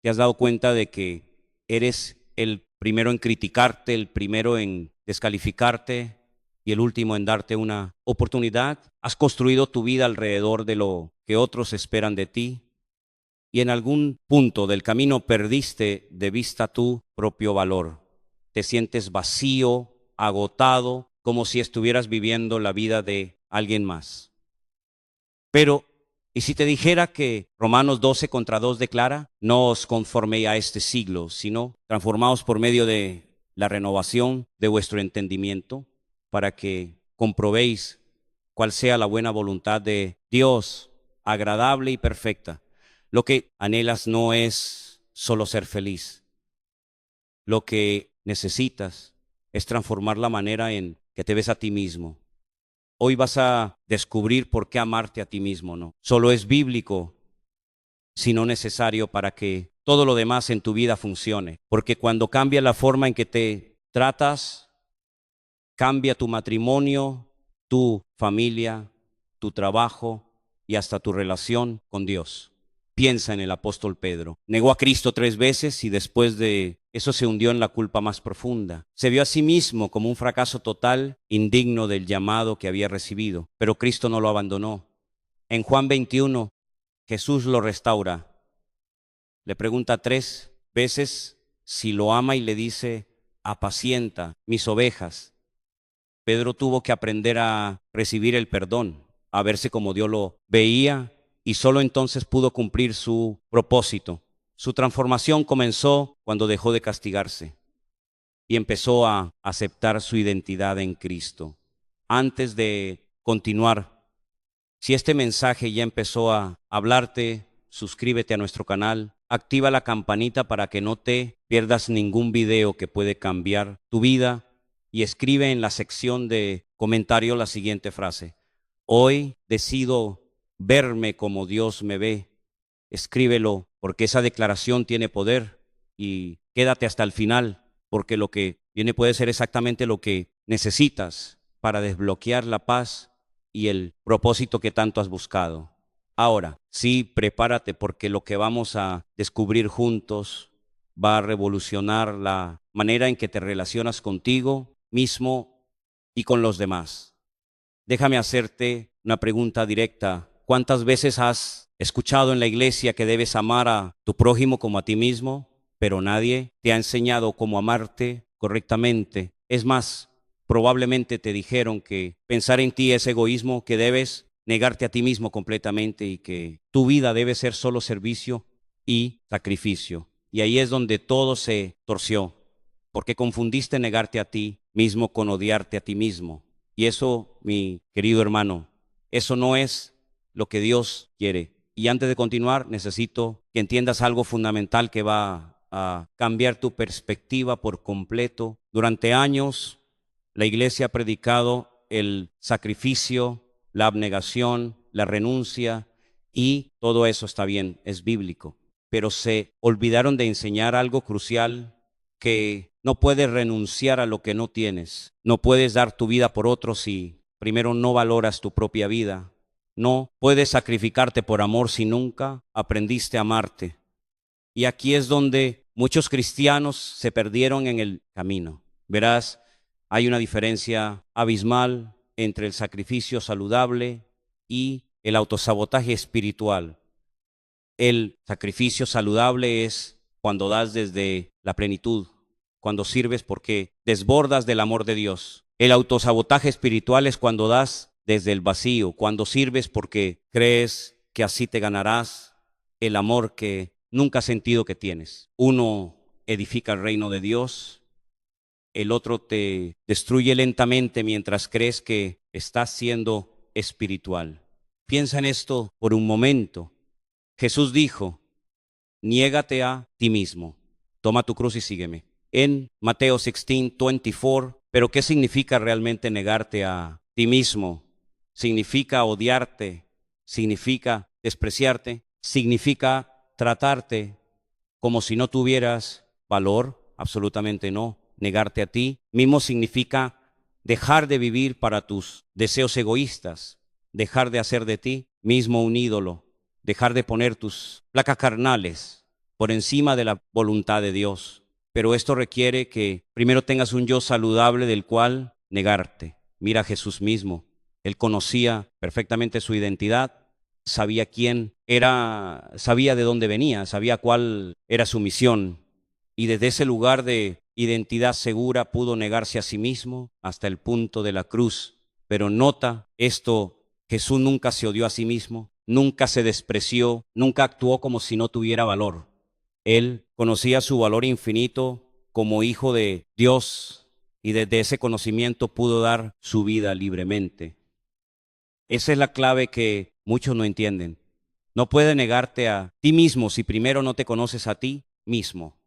te has dado cuenta de que eres el primero en criticarte, el primero en descalificarte y el último en darte una oportunidad. Has construido tu vida alrededor de lo que otros esperan de ti y en algún punto del camino perdiste de vista tu propio valor. Te sientes vacío, agotado, como si estuvieras viviendo la vida de alguien más. Pero, ¿y si te dijera que Romanos 12:2 declara, no os conforméis a este siglo, sino transformaos por medio de la renovación de vuestro entendimiento, para que comprobéis cuál sea la buena voluntad de Dios, agradable y perfecta? Lo que anhelas no es solo ser feliz. Lo que necesitas es transformar la manera en que te ves a ti mismo. Hoy vas a descubrir por qué amarte a ti mismo, ¿no? Solo es bíblico, sino necesario para que todo lo demás en tu vida funcione. Porque cuando cambia la forma en que te tratas, cambia tu matrimonio, tu familia, tu trabajo y hasta tu relación con Dios. Piensa en el apóstol Pedro. Negó a Cristo 3 veces y después de eso se hundió en la culpa más profunda. Se vio a sí mismo como un fracaso total, indigno del llamado que había recibido. Pero Cristo no lo abandonó. En Juan 21, Jesús lo restaura. Le pregunta 3 veces si lo ama y le dice, apacienta mis ovejas. Pedro tuvo que aprender a recibir el perdón, a verse como Dios lo veía, y solo entonces pudo cumplir su propósito. Su transformación comenzó cuando dejó de castigarse y empezó a aceptar su identidad en Cristo. Antes de continuar, si este mensaje ya empezó a hablarte, suscríbete a nuestro canal, activa la campanita para que no te pierdas ningún video que puede cambiar tu vida y escribe en la sección de comentarios la siguiente frase: hoy decido verme como Dios me ve. Escríbelo porque esa declaración tiene poder y quédate hasta el final porque lo que viene puede ser exactamente lo que necesitas para desbloquear la paz y el propósito que tanto has buscado. Ahora, sí, prepárate porque lo que vamos a descubrir juntos va a revolucionar la manera en que te relacionas contigo mismo y con los demás. Déjame hacerte una pregunta directa. ¿Cuántas veces has escuchado en la iglesia que debes amar a tu prójimo como a ti mismo, pero nadie te ha enseñado cómo amarte correctamente? Es más, probablemente te dijeron que pensar en ti es egoísmo, que debes negarte a ti mismo completamente y que tu vida debe ser solo servicio y sacrificio. Y ahí es donde todo se torció, porque confundiste negarte a ti mismo con odiarte a ti mismo. Y eso, mi querido hermano, eso no es lo que Dios quiere. Y antes de continuar, necesito que entiendas algo fundamental que va a cambiar tu perspectiva por completo. Durante años, la iglesia ha predicado el sacrificio, la abnegación, la renuncia, y todo eso está bien, es bíblico. Pero se olvidaron de enseñar algo crucial, que no puedes renunciar a lo que no tienes. No puedes dar tu vida por otros si primero no valoras tu propia vida. No puedes sacrificarte por amor si nunca aprendiste a amarte. Y aquí es donde muchos cristianos se perdieron en el camino. Verás, hay una diferencia abismal entre el sacrificio saludable y el autosabotaje espiritual. El sacrificio saludable es cuando das desde la plenitud, cuando sirves porque desbordas del amor de Dios. El autosabotaje espiritual es cuando das desde el vacío, cuando sirves porque crees que así te ganarás el amor que nunca has sentido que tienes. Uno edifica el reino de Dios, el otro te destruye lentamente mientras crees que estás siendo espiritual. Piensa en esto por un momento. Jesús dijo, niégate a ti mismo, toma tu cruz y sígueme. En Mateo 16:24, pero ¿qué significa realmente negarte a ti mismo? Significa odiarte, significa despreciarte, significa tratarte como si no tuvieras valor, absolutamente no. Negarte a ti mismo significa dejar de vivir para tus deseos egoístas, dejar de hacer de ti mismo un ídolo, dejar de poner tus placas carnales por encima de la voluntad de Dios. Pero esto requiere que primero tengas un yo saludable del cual negarte. Mira a Jesús mismo. Él conocía perfectamente su identidad, sabía quién era, sabía de dónde venía, sabía cuál era su misión. Y desde ese lugar de identidad segura pudo negarse a sí mismo hasta el punto de la cruz. Pero nota esto, Jesús nunca se odió a sí mismo, nunca se despreció, nunca actuó como si no tuviera valor. Él conocía su valor infinito como hijo de Dios y desde ese conocimiento pudo dar su vida libremente. Esa es la clave que muchos no entienden. No puedes negarte a ti mismo si primero no te conoces a ti mismo.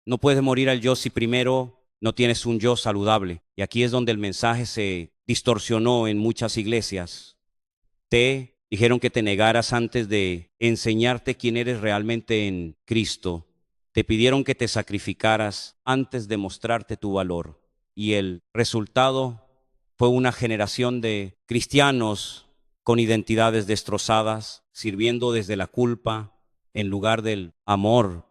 No puedes morir al yo si primero no tienes un yo saludable. Y aquí es donde el mensaje se distorsionó en muchas iglesias. Te dijeron que te negaras antes de enseñarte quién eres realmente en Cristo. Te pidieron que te sacrificaras antes de mostrarte tu valor. Y el resultado fue una generación de cristianos con identidades destrozadas, sirviendo desde la culpa en lugar del amor.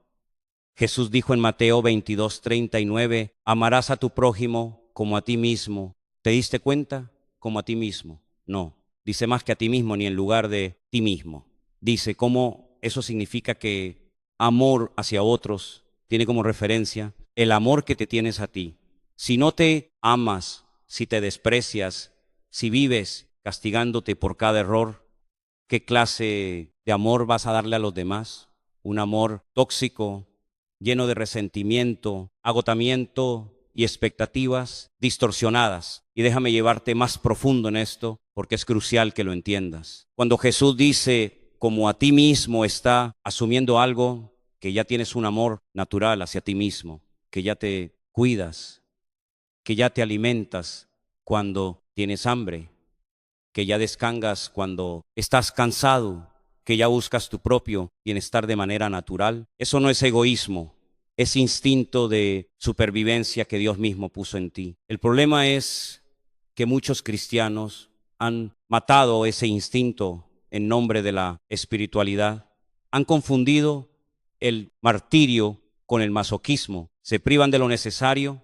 Jesús dijo en Mateo 22:39, amarás a tu prójimo como a ti mismo. ¿Te diste cuenta? Como a ti mismo. No, dice más que a ti mismo ni en lugar de ti mismo. Dice cómo eso significa que amor hacia otros tiene como referencia el amor que te tienes a ti. Si no te amas, si te desprecias, si vives castigándote por cada error, ¿qué clase de amor vas a darle a los demás? Un amor tóxico, lleno de resentimiento, agotamiento y expectativas distorsionadas. Y déjame llevarte más profundo en esto, porque es crucial que lo entiendas. Cuando Jesús dice, como a ti mismo, está asumiendo algo, que ya tienes un amor natural hacia ti mismo, que ya te cuidas, que ya te alimentas cuando tienes hambre, que ya descansas cuando estás cansado, que ya buscas tu propio bienestar de manera natural. Eso no es egoísmo, es instinto de supervivencia que Dios mismo puso en ti. El problema es que muchos cristianos han matado ese instinto en nombre de la espiritualidad. Han confundido el martirio con el masoquismo. Se privan de lo necesario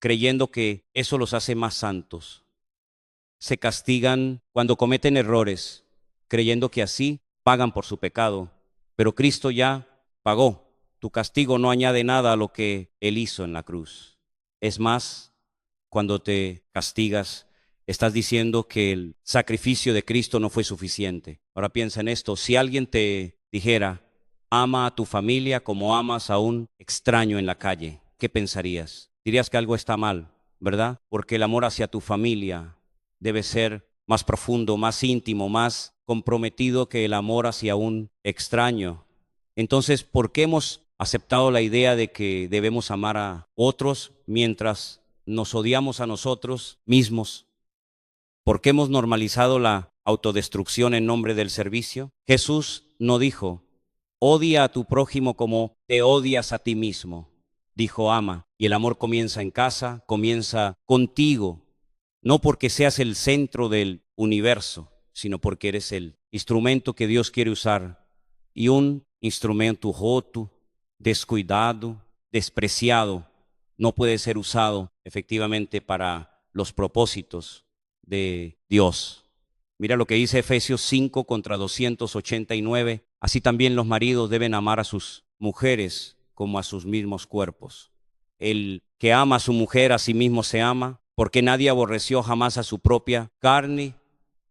creyendo que eso los hace más santos. Se castigan cuando cometen errores, creyendo que así pagan por su pecado. Pero Cristo ya pagó. Tu castigo no añade nada a lo que Él hizo en la cruz. Es más, cuando te castigas, estás diciendo que el sacrificio de Cristo no fue suficiente. Ahora piensa en esto. Si alguien te dijera, ama a tu familia como amas a un extraño en la calle, ¿qué pensarías? Dirías que algo está mal, ¿verdad? Porque el amor hacia tu familia debe ser más profundo, más íntimo, más comprometido que el amor hacia un extraño. Entonces, ¿por qué hemos aceptado la idea de que debemos amar a otros mientras nos odiamos a nosotros mismos? ¿Por qué hemos normalizado la autodestrucción en nombre del servicio? Jesús no dijo, odia a tu prójimo como te odias a ti mismo. Dijo, ama. Y el amor comienza en casa, comienza contigo. No porque seas el centro del universo, sino porque eres el instrumento que Dios quiere usar. Y un instrumento roto, descuidado, despreciado, no puede ser usado efectivamente para los propósitos de Dios. Mira lo que dice Efesios 5 contra 289. Así también los maridos deben amar a sus mujeres como a sus mismos cuerpos. El que ama a su mujer a sí mismo se ama, porque nadie aborreció jamás a su propia carne,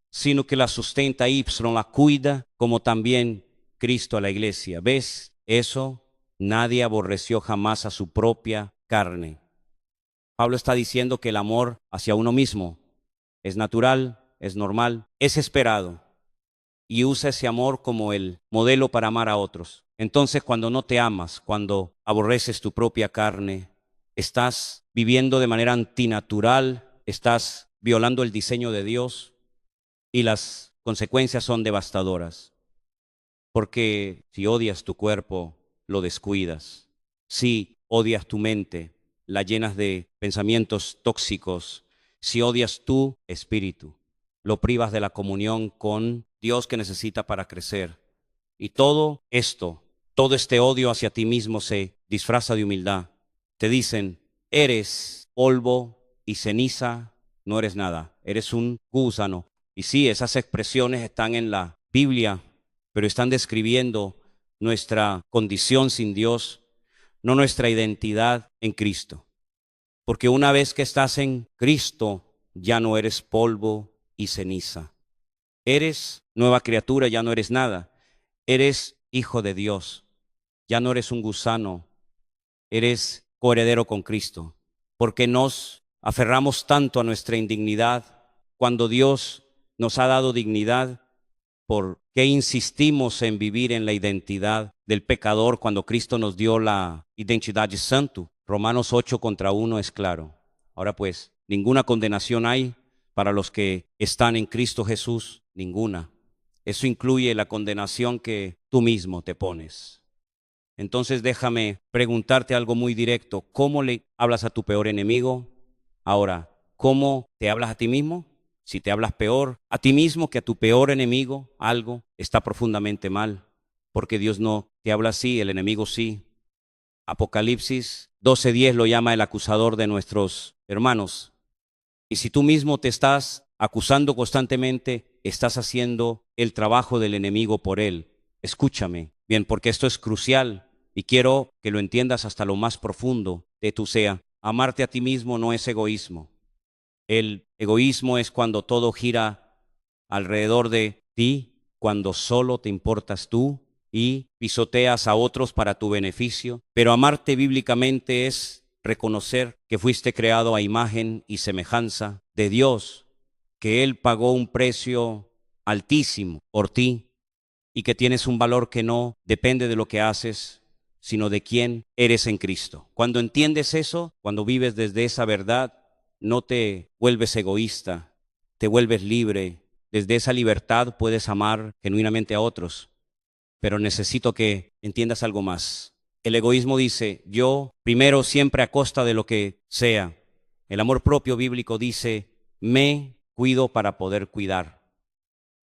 sino que la sustenta ipsilon, la cuida, como también Cristo a la iglesia. ¿Ves eso? Nadie aborreció jamás a su propia carne. Pablo está diciendo que el amor hacia uno mismo es natural, es normal, es esperado, y usa ese amor como el modelo para amar a otros. Entonces, cuando no te amas, cuando aborreces tu propia carne, estás viviendo de manera antinatural, estás violando el diseño de Dios y las consecuencias son devastadoras. Porque si odias tu cuerpo, lo descuidas. Si odias tu mente, la llenas de pensamientos tóxicos. Si odias tu espíritu, lo privas de la comunión con Dios que necesita para crecer. Y todo esto todo este odio hacia ti mismo se disfraza de humildad. Te dicen, eres polvo y ceniza, no eres nada, eres un gusano. Y sí, esas expresiones están en la Biblia, pero están describiendo nuestra condición sin Dios, no nuestra identidad en Cristo. Porque una vez que estás en Cristo, ya no eres polvo y ceniza. Eres nueva criatura, ya no eres nada. Eres hijo de Dios. Ya no eres un gusano. Eres coheredero con Cristo. Porque nos aferramos tanto a nuestra indignidad cuando Dios nos ha dado dignidad. ¿Por qué insistimos en vivir en la identidad del pecador cuando Cristo nos dio la identidad de santo? Romanos 8:1 es claro. Ahora pues, ninguna condenación hay para los que están en Cristo Jesús, ninguna. Eso incluye la condenación que tú mismo te pones. Entonces déjame preguntarte algo muy directo. ¿Cómo le hablas a tu peor enemigo? Ahora, ¿cómo te hablas a ti mismo? Si te hablas peor a ti mismo que a tu peor enemigo, algo está profundamente mal, porque Dios no te habla así, el enemigo sí. Apocalipsis 12:10 lo llama el acusador de nuestros hermanos. Y si tú mismo te estás acusando constantemente, estás haciendo el trabajo del enemigo por él. Escúchame bien, porque esto es crucial y quiero que lo entiendas hasta lo más profundo de tu ser. Amarte a ti mismo no es egoísmo. El egoísmo es cuando todo gira alrededor de ti, cuando solo te importas tú y pisoteas a otros para tu beneficio. Pero amarte bíblicamente es reconocer que fuiste creado a imagen y semejanza de Dios, que Él pagó un precio altísimo por ti y que tienes un valor que no depende de lo que haces, sino de quién eres en Cristo. Cuando entiendes eso, cuando vives desde esa verdad, no te vuelves egoísta, te vuelves libre. Desde esa libertad puedes amar genuinamente a otros. Pero necesito que entiendas algo más. El egoísmo dice, yo primero siempre a costa de lo que sea. El amor propio bíblico dice, me cuido para poder cuidar.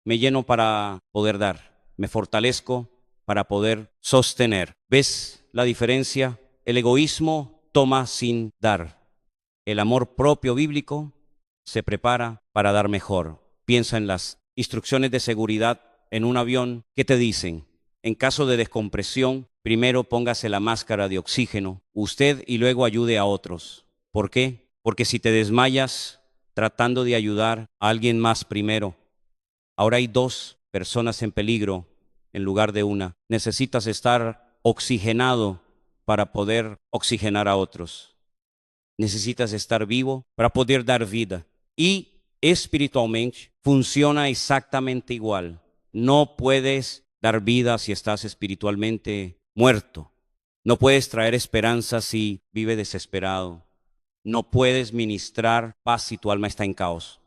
Me lleno para poder dar. Me fortalezco para poder sostener. ¿Ves la diferencia? El egoísmo toma sin dar. El amor propio bíblico se prepara para dar mejor. Piensa en las instrucciones de seguridad en un avión. ¿Qué te dicen? En caso de descompresión, primero póngase la máscara de oxígeno, usted, y luego ayude a otros. ¿Por qué? Porque si te desmayas tratando de ayudar a alguien más primero, ahora hay 2 personas en peligro en lugar de una. Necesitas estar oxigenado para poder oxigenar a otros. Necesitas estar vivo para poder dar vida. Y espiritualmente funciona exactamente igual. No puedes dar vida si estás espiritualmente muerto. No puedes traer esperanza si vives desesperado. No puedes ministrar paz si tu alma está en caos.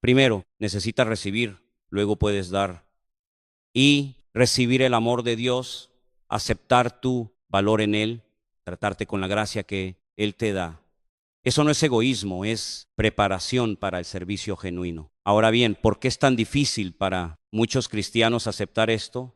Primero, necesitas recibir, luego puedes dar. Y recibir el amor de Dios, aceptar tu valor en Él, tratarte con la gracia que Él te da. Eso no es egoísmo, es preparación para el servicio genuino. Ahora bien, ¿por qué es tan difícil para muchos cristianos aceptar esto?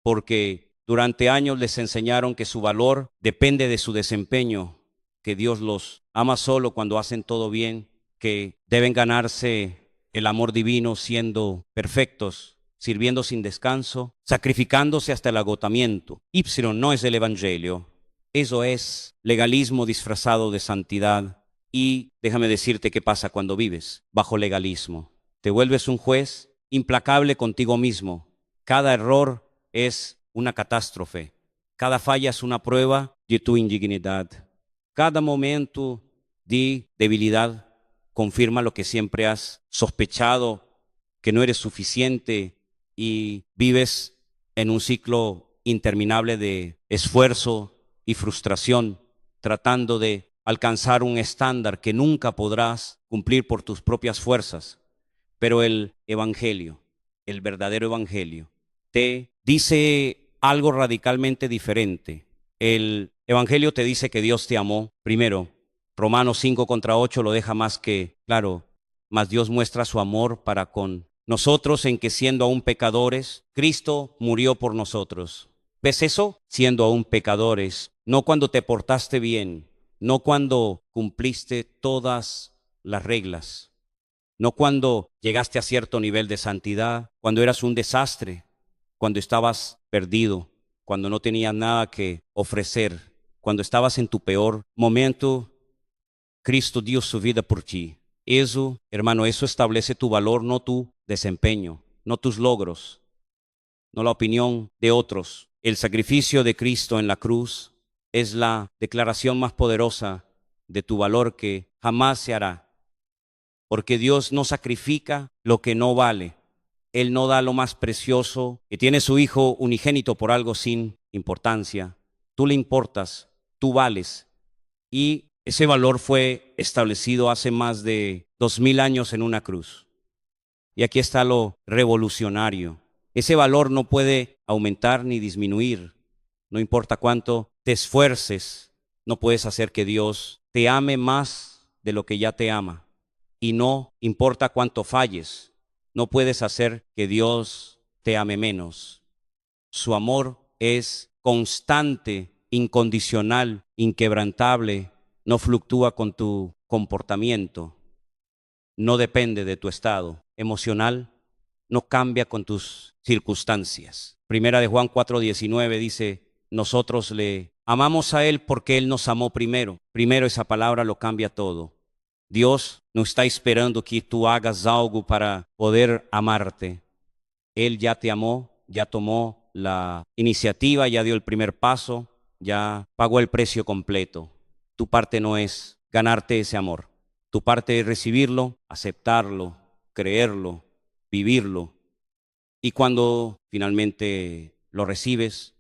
Porque durante años les enseñaron que su valor depende de su desempeño, que Dios los ama solo cuando hacen todo bien, que deben ganarse el amor divino siendo perfectos, sirviendo sin descanso, sacrificándose hasta el agotamiento. Ipsilon no es el Evangelio. Eso es legalismo disfrazado de santidad. Y déjame decirte qué pasa cuando vives bajo legalismo. Te vuelves un juez implacable contigo mismo. Cada error es una catástrofe. Cada falla es una prueba de tu indignidad. Cada momento de debilidad confirma lo que siempre has sospechado, que no eres suficiente, y vives en un ciclo interminable de esfuerzo y frustración, tratando de alcanzar un estándar que nunca podrás cumplir por tus propias fuerzas. Pero el Evangelio, el verdadero Evangelio, te dice algo radicalmente diferente. El Evangelio te dice que Dios te amó primero. Romanos 5:8 lo deja más que claro. Mas Dios muestra su amor para con nosotros en que siendo aún pecadores, Cristo murió por nosotros. ¿Ves eso? Siendo aún pecadores, no cuando te portaste bien, no cuando cumpliste todas las reglas, no cuando llegaste a cierto nivel de santidad, cuando eras un desastre, cuando estabas perdido, cuando no tenías nada que ofrecer, cuando estabas en tu peor momento, Cristo dio su vida por ti. Eso, hermano, eso establece tu valor, no tu desempeño, no tus logros, no la opinión de otros. El sacrificio de Cristo en la cruz es la declaración más poderosa de tu valor que jamás se hará, porque Dios no sacrifica lo que no vale. Él no da lo más precioso, que tiene su Hijo unigénito por algo sin importancia. Tú le importas, tú vales. Y ese valor fue establecido hace más de 2000 años en una cruz. Y aquí está lo revolucionario. Ese valor no puede aumentar ni disminuir. No importa cuánto te esfuerces, no puedes hacer que Dios te ame más de lo que ya te ama. Y no importa cuánto falles, no puedes hacer que Dios te ame menos. Su amor es constante, incondicional, inquebrantable, no fluctúa con tu comportamiento, no depende de tu estado emocional, no cambia con tus circunstancias. Primera de Juan 4:19 dice, nosotros le amamos a Él porque Él nos amó primero. Primero esa palabra lo cambia todo. Dios no está esperando que tú hagas algo para poder amarte. Él ya te amó, ya tomó la iniciativa, ya dio el primer paso, ya pagó el precio completo. Tu parte no es ganarte ese amor. Tu parte es recibirlo, aceptarlo, creerlo, vivirlo. Y cuando finalmente lo recibes,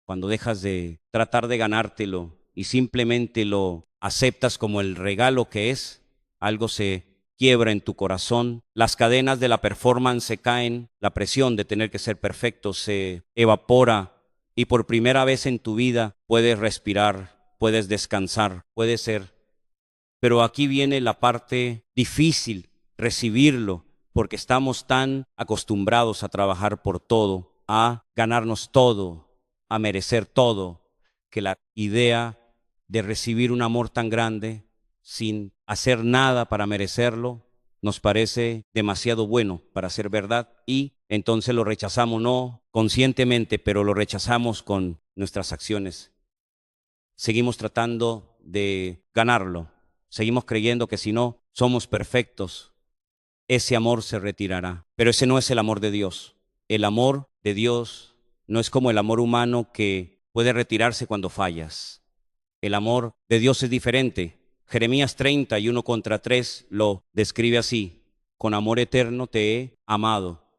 cuando dejas de tratar de ganártelo y simplemente lo aceptas como el regalo que es, algo se quiebra en tu corazón, las cadenas de la performance se caen, la presión de tener que ser perfecto se evapora y por primera vez en tu vida puedes respirar, puedes descansar, puede ser. Pero aquí viene la parte difícil, recibirlo, porque estamos tan acostumbrados a trabajar por todo, a ganarnos todo, a merecer todo, que la idea de recibir un amor tan grande sin hacer nada para merecerlo nos parece demasiado bueno para ser verdad y entonces lo rechazamos, no conscientemente, pero lo rechazamos con nuestras acciones. Seguimos tratando de ganarlo, seguimos creyendo que si no somos perfectos, ese amor se retirará. Pero ese no es el amor de Dios. El amor de Dios no es como el amor humano que puede retirarse cuando fallas. El amor de Dios es diferente. Jeremías 31:3 lo describe así: con amor eterno te he amado.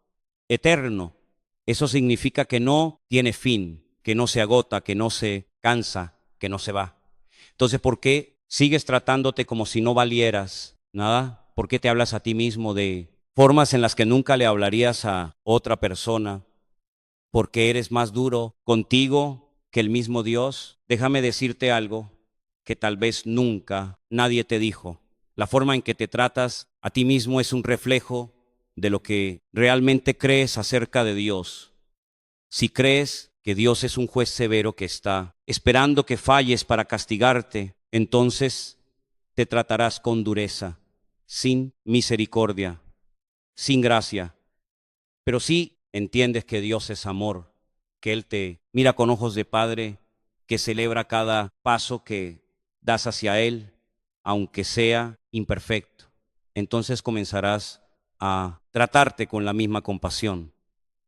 Eterno, eso significa que no tiene fin, que no se agota, que no se cansa, que no se va. Entonces, ¿por qué sigues tratándote como si no valieras nada? ¿Por qué te hablas a ti mismo de formas en las que nunca le hablarías a otra persona? ¿Por qué eres más duro contigo que el mismo Dios? Déjame decirte algo que tal vez nunca nadie te dijo. La forma en que te tratas a ti mismo es un reflejo de lo que realmente crees acerca de Dios. Si crees que Dios es un juez severo que está esperando que falles para castigarte, entonces te tratarás con dureza, sin misericordia, sin gracia. Pero si entiendes que Dios es amor, que Él te mira con ojos de padre, que celebra cada paso que das hacia Él, aunque sea imperfecto, entonces comenzarás a tratarte con la misma compasión.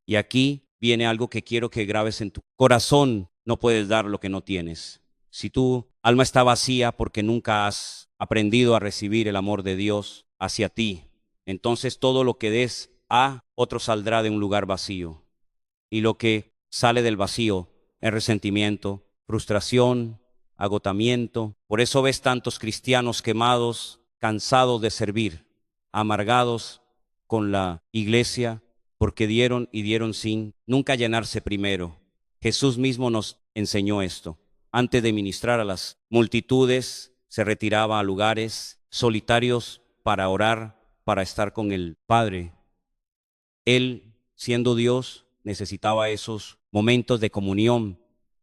Y aquí viene algo que quiero que grabes en tu corazón. No puedes dar lo que no tienes. Si tu alma está vacía porque nunca has aprendido a recibir el amor de Dios hacia ti, entonces todo lo que des a otro saldrá de un lugar vacío. Y lo que sale del vacío es resentimiento, frustración, agotamiento. Por eso ves tantos cristianos quemados, cansados de servir, amargados con la iglesia, porque dieron y dieron sin nunca llenarse primero. Jesús mismo nos enseñó esto. Antes de ministrar a las multitudes, se retiraba a lugares solitarios para orar, para estar con el Padre. Él, siendo Dios, necesitaba esos momentos de comunión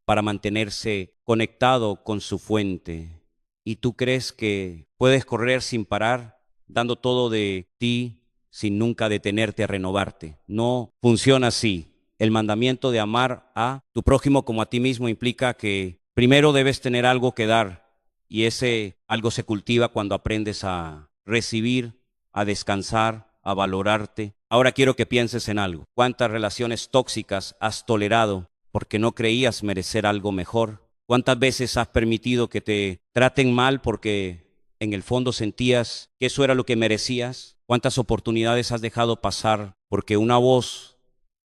para mantenerse conectado con su fuente. Y tú crees que puedes correr sin parar, dando todo de ti, sin nunca detenerte a renovarte. No funciona así. El mandamiento de amar a tu prójimo como a ti mismo implica que primero debes tener algo que dar, y ese algo se cultiva cuando aprendes a recibir, a descansar, a valorarte. Ahora quiero que pienses en algo. ¿Cuántas relaciones tóxicas has tolerado porque no creías merecer algo mejor? ¿Cuántas veces has permitido que te traten mal porque en el fondo sentías que eso era lo que merecías? ¿Cuántas oportunidades has dejado pasar porque una voz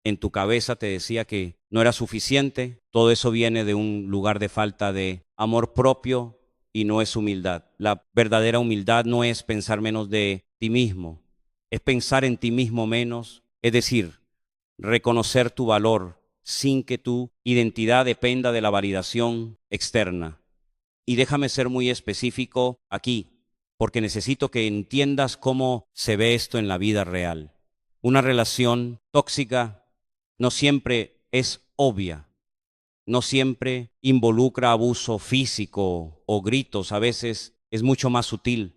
en tu cabeza te decía que no era suficiente? Todo eso viene de un lugar de falta de amor propio y no es humildad. La verdadera humildad no es pensar menos de ti mismo, es pensar en ti mismo menos, es decir, reconocer tu valor sin que tu identidad dependa de la validación externa. Y déjame ser muy específico aquí, porque necesito que entiendas cómo se ve esto en la vida real. Una relación tóxica no siempre es obvia, no siempre involucra abuso físico o gritos, a veces es mucho más sutil.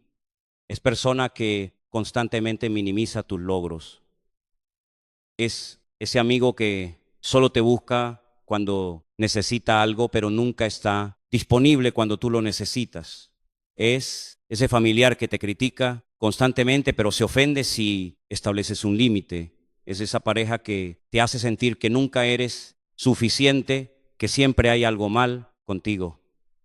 Es persona que constantemente minimiza tus logros. Es ese amigo que solo te busca cuando necesita algo, pero nunca está disponible cuando tú lo necesitas. Es ese familiar que te critica constantemente, pero se ofende si estableces un límite. Es esa pareja que te hace sentir que nunca eres suficiente, que siempre hay algo mal contigo.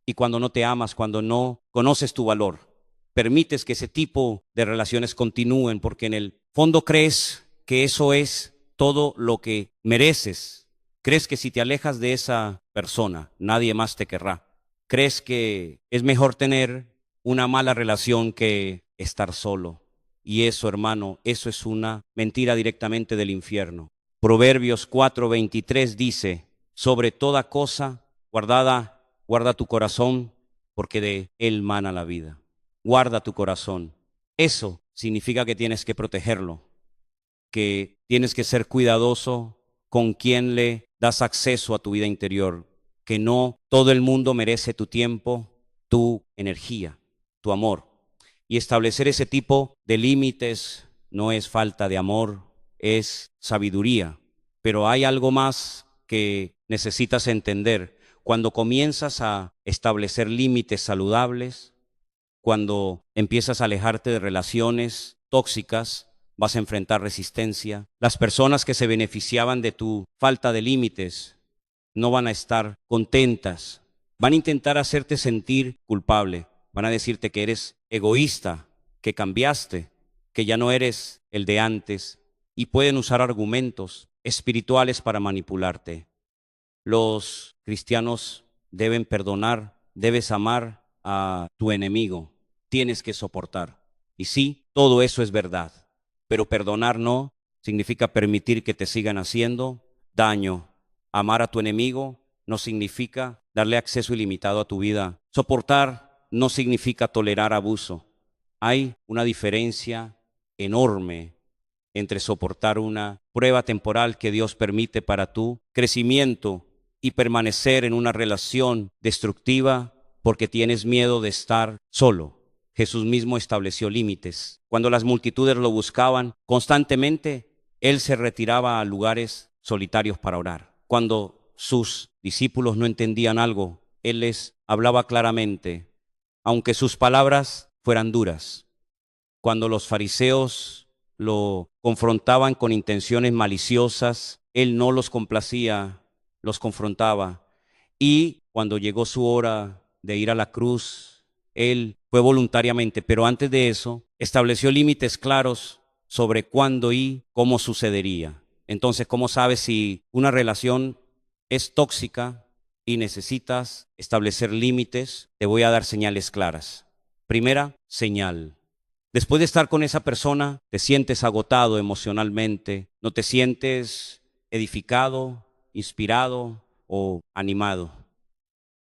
Y cuando no te amas, cuando no conoces tu valor, permites que ese tipo de relaciones continúen porque en el fondo crees que eso es todo lo que mereces. Crees que si te alejas de esa persona, nadie más te querrá. Crees que es mejor tener una mala relación que estar solo. Y eso, hermano, eso es una mentira directamente del infierno. Proverbios 4:23 dice, sobre toda cosa guardada, guarda tu corazón, porque de él mana la vida. Guarda tu corazón. Eso significa que tienes que protegerlo, que tienes que ser cuidadoso con quien le das acceso a tu vida interior, que no todo el mundo merece tu tiempo, tu energía, tu amor. Y establecer ese tipo de límites no es falta de amor, es sabiduría. Pero hay algo más que necesitas entender. Cuando comienzas a establecer límites saludables, cuando empiezas a alejarte de relaciones tóxicas, vas a enfrentar resistencia. Las personas que se beneficiaban de tu falta de límites no van a estar contentas. Van a intentar hacerte sentir culpable. Van a decirte que eres egoísta, que cambiaste, que ya no eres el de antes. Y pueden usar argumentos espirituales para manipularte. Los cristianos deben perdonar, debes amar a tu enemigo, tienes que soportar. Y sí, todo eso es verdad, pero perdonar no significa permitir que te sigan haciendo daño. Amar a tu enemigo no significa darle acceso ilimitado a tu vida. Soportar no significa tolerar abuso. Hay una diferencia enorme entre soportar una prueba temporal que Dios permite para tu crecimiento y permanecer en una relación destructiva porque tienes miedo de estar solo. Jesús mismo estableció límites. Cuando las multitudes lo buscaban constantemente, Él se retiraba a lugares solitarios para orar. Cuando sus discípulos no entendían algo, Él les hablaba claramente, aunque sus palabras fueran duras. Cuando los fariseos lo confrontaban con intenciones maliciosas, Él no los complacía, los confrontaba. Y cuando llegó su hora de ir a la cruz, Él fue voluntariamente, pero antes de eso, estableció límites claros sobre cuándo y cómo sucedería. Entonces, ¿cómo sabes si una relación es tóxica y necesitas establecer límites? Te voy a dar señales claras. Primera señal. Después de estar con esa persona, te sientes agotado emocionalmente, no te sientes edificado, inspirado o animado.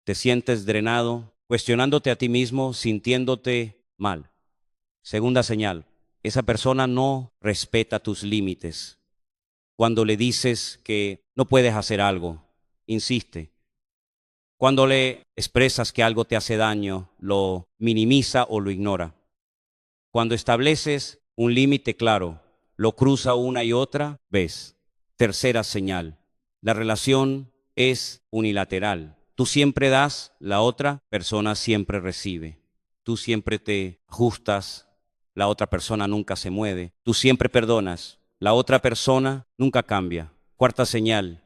Te sientes drenado, cuestionándote a ti mismo, sintiéndote mal. Segunda señal, esa persona no respeta tus límites. Cuando le dices que no puedes hacer algo, insiste. Cuando le expresas que algo te hace daño, lo minimiza o lo ignora. Cuando estableces un límite claro, lo cruza una y otra vez. Tercera señal, la relación es unilateral. Tú siempre das, la otra persona siempre recibe. Tú siempre te ajustas, la otra persona nunca se mueve. Tú siempre perdonas, la otra persona nunca cambia. Cuarta señal,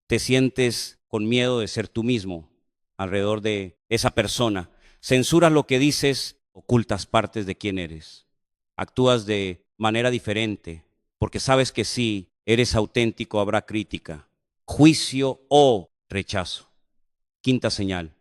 te sientes con miedo de ser tú mismo alrededor de esa persona. Censuras lo que dices, ocultas partes de quién eres. Actúas de manera diferente, porque sabes que si eres auténtico habrá crítica, juicio o rechazo. Quinta señal,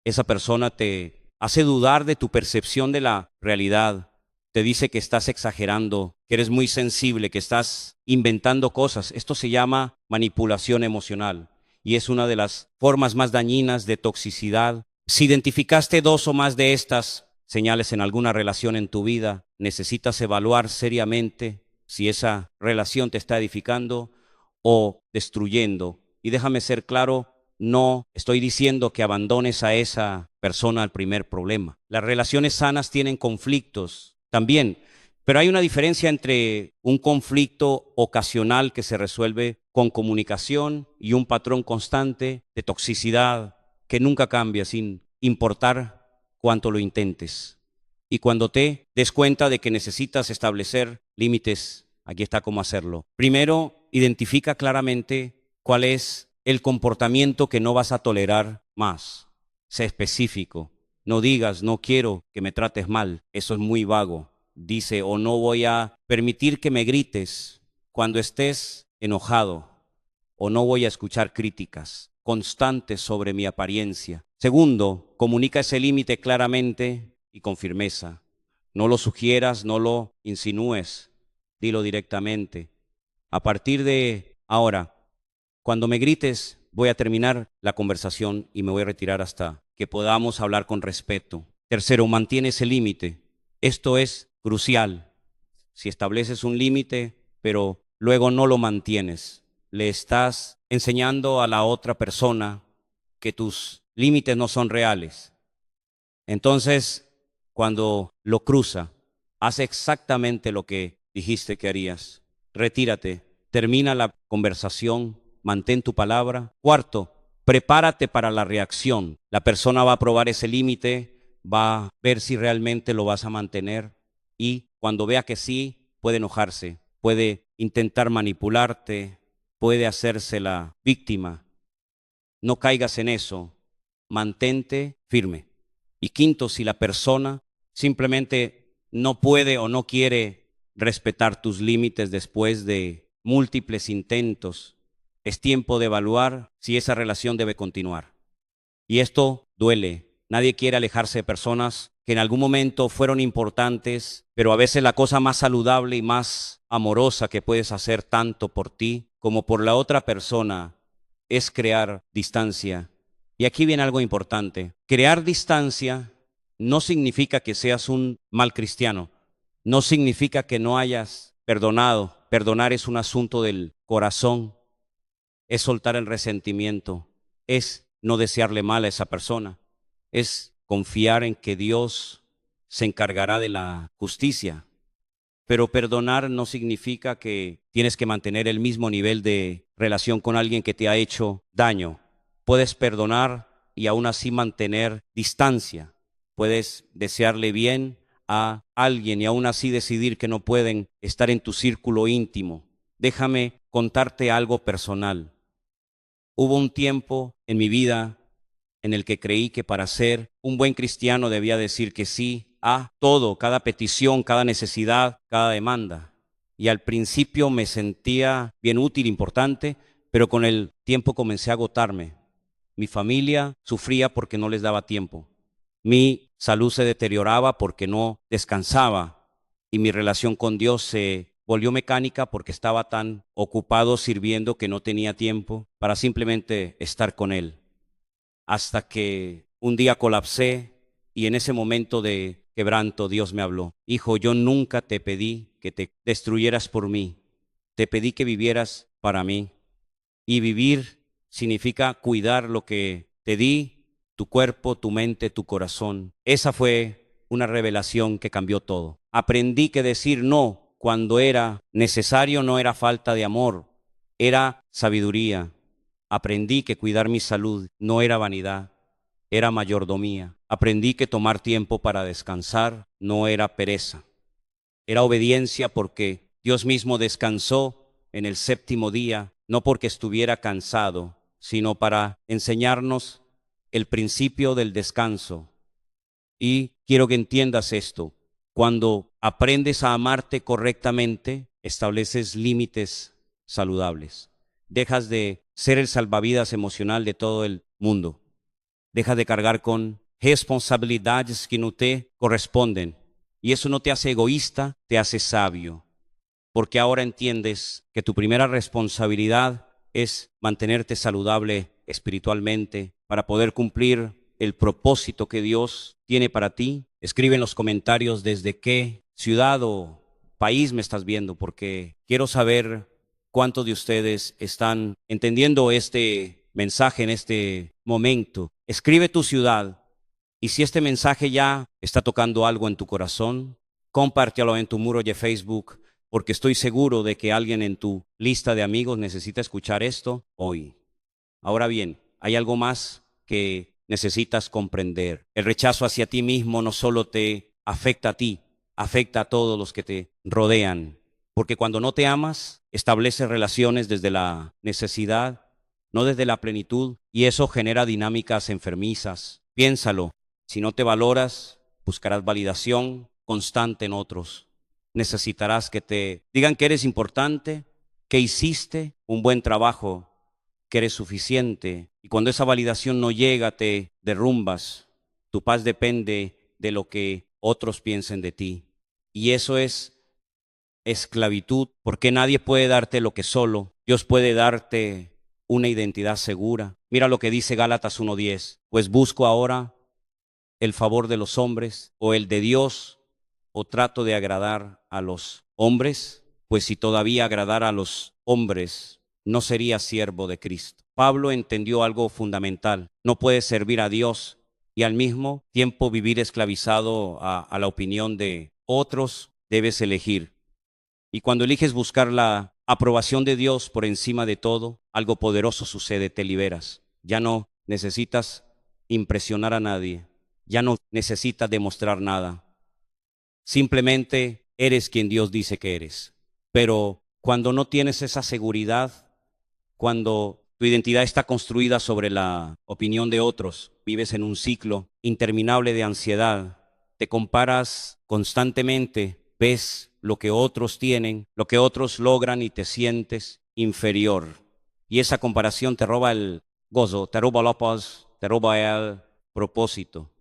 esa persona te hace dudar de tu percepción de la realidad. Te dice que estás exagerando, que eres muy sensible, que estás inventando cosas. Esto se llama manipulación emocional y es una de las formas más dañinas de toxicidad. Si identificaste dos o más de estas señales en alguna relación en tu vida, necesitas evaluar seriamente si esa relación te está edificando o destruyendo. Y déjame ser claro, no estoy diciendo que abandones a esa persona al primer problema. Las relaciones sanas tienen conflictos también, pero hay una diferencia entre un conflicto ocasional que se resuelve con comunicación y un patrón constante de toxicidad que nunca cambia sin importar cuánto lo intentes. Y cuando te des cuenta de que necesitas establecer límites, aquí está cómo hacerlo. Primero, identifica claramente cuál es el comportamiento que no vas a tolerar más. Sé específico. No digas, no quiero que me trates mal. Eso es muy vago. Dice, o no voy a permitir que me grites cuando estés enojado. O no voy a escuchar críticas constantes sobre mi apariencia. Segundo, comunica ese límite claramente y con firmeza. No lo sugieras, no lo insinúes. Dilo directamente. A partir de ahora, cuando me grites, voy a terminar la conversación y me voy a retirar hasta que podamos hablar con respeto. Tercero, mantiene ese límite. Esto es crucial. Si estableces un límite, pero luego no lo mantienes, le estás enseñando a la otra persona que tus límites no son reales. Entonces, cuando lo cruza, hace exactamente lo que dijiste que harías. Retírate, termina la conversación, mantén tu palabra. Cuarto, prepárate para la reacción. La persona va a probar ese límite, va a ver si realmente lo vas a mantener y cuando vea que sí, puede enojarse, puede intentar manipularte, puede hacerse la víctima. No caigas en eso, mantente firme. Y quinto, si la persona simplemente no puede o no quiere respetar tus límites después de múltiples intentos, es tiempo de evaluar si esa relación debe continuar. Y esto duele. Nadie quiere alejarse de personas que en algún momento fueron importantes, pero a veces la cosa más saludable y más amorosa que puedes hacer tanto por ti como por la otra persona es crear distancia. Y aquí viene algo importante. Crear distancia no significa que seas un mal cristiano. No significa que no hayas perdonado. Perdonar es un asunto del corazón. Es soltar el resentimiento. Es no desearle mal a esa persona. Es confiar en que Dios se encargará de la justicia. Pero perdonar no significa que tienes que mantener el mismo nivel de relación con alguien que te ha hecho daño. Puedes perdonar y aún así mantener distancia. Puedes desearle bien a alguien y aún así decidir que no pueden estar en tu círculo íntimo. Déjame contarte algo personal. Hubo un tiempo en mi vida en el que creí que para ser un buen cristiano debía decir que sí a todo, cada petición, cada necesidad, cada demanda. Y al principio me sentía bien útil, importante, pero con el tiempo comencé a agotarme. Mi familia sufría porque no les daba tiempo. Mi salud se deterioraba porque no descansaba. Y mi relación con Dios se volvió mecánica porque estaba tan ocupado sirviendo que no tenía tiempo para simplemente estar con Él. Hasta que un día colapsé y en ese momento de quebranto Dios me habló. Hijo, yo nunca te pedí que te destruyeras por mí. te pedí que vivieras para mí. Y vivir significa cuidar lo que te di, tu cuerpo, tu mente, tu corazón. Esa fue una revelación que cambió todo. Aprendí que decir no cuando era necesario no era falta de amor, era sabiduría. Aprendí que cuidar mi salud no era vanidad, era mayordomía. Aprendí que tomar tiempo para descansar no era pereza, era obediencia, porque Dios mismo descansó en el séptimo día, no porque estuviera cansado, sino para enseñarnos el principio del descanso. Y quiero que entiendas esto: cuando aprendes a amarte correctamente, estableces límites saludables. Dejas de ser el salvavidas emocional de todo el mundo. Dejas de cargar con responsabilidades que no te corresponden. Y eso no te hace egoísta, te hace sabio. Porque ahora entiendes que tu primera responsabilidad es mantenerte saludable espiritualmente para poder cumplir el propósito que Dios tiene para ti. Escribe en los comentarios desde qué ciudad o país me estás viendo, porque quiero saber cuántos de ustedes están entendiendo este mensaje en este momento. Escribe tu ciudad, y si este mensaje ya está tocando algo en tu corazón, compártelo en tu muro de Facebook, porque estoy seguro de que alguien en tu lista de amigos necesita escuchar esto hoy. Ahora bien, hay algo más que necesitas comprender. El rechazo hacia ti mismo no solo te afecta a ti, afecta a todos los que te rodean. Porque cuando no te amas, estableces relaciones desde la necesidad, no desde la plenitud, y eso genera dinámicas enfermizas. Piénsalo: si no te valoras, buscarás validación constante en otros. Necesitarás que te digan que eres importante, que hiciste un buen trabajo, que eres suficiente. Y cuando esa validación no llega, te derrumbas. Tu paz depende de lo que otros piensen de ti. Y eso es esclavitud, porque nadie puede darte lo que solo Dios puede darte: una identidad segura. Mira lo que dice Gálatas 1:10. Pues busco ahora el favor de los hombres o el de Dios, o trato de agradar a los hombres. Pues si todavía agradara a los hombres, no sería siervo de Cristo. Pablo entendió algo fundamental: no puedes servir a Dios y al mismo tiempo vivir esclavizado a la opinión de otros. Debes elegir. Y cuando eliges buscar la aprobación de Dios por encima de todo, algo poderoso sucede: te liberas. Ya no necesitas impresionar a nadie, ya no necesitas demostrar nada. Simplemente eres quien Dios dice que eres. Pero cuando no tienes esa seguridad, cuando tu identidad está construida sobre la opinión de otros, vives en un ciclo interminable de ansiedad, te comparas constantemente, ves lo que otros tienen, lo que otros logran, y te sientes inferior. Y esa comparación te roba el gozo, te roba la paz, te roba el propósito.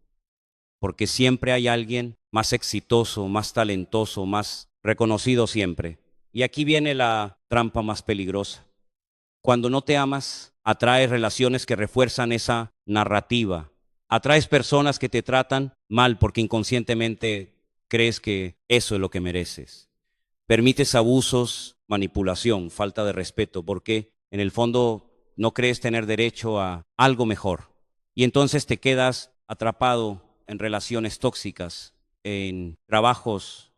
Porque siempre hay alguien más exitoso, más talentoso, más reconocido siempre. Y aquí viene la trampa más peligrosa. Cuando no te amas, atraes relaciones que refuerzan esa narrativa. Atraes personas que te tratan mal porque inconscientemente crees que eso es lo que mereces. Permites abusos, manipulación, falta de respeto, porque en el fondo no crees tener derecho a algo mejor. Y entonces te quedas atrapado en relaciones tóxicas, en trabajos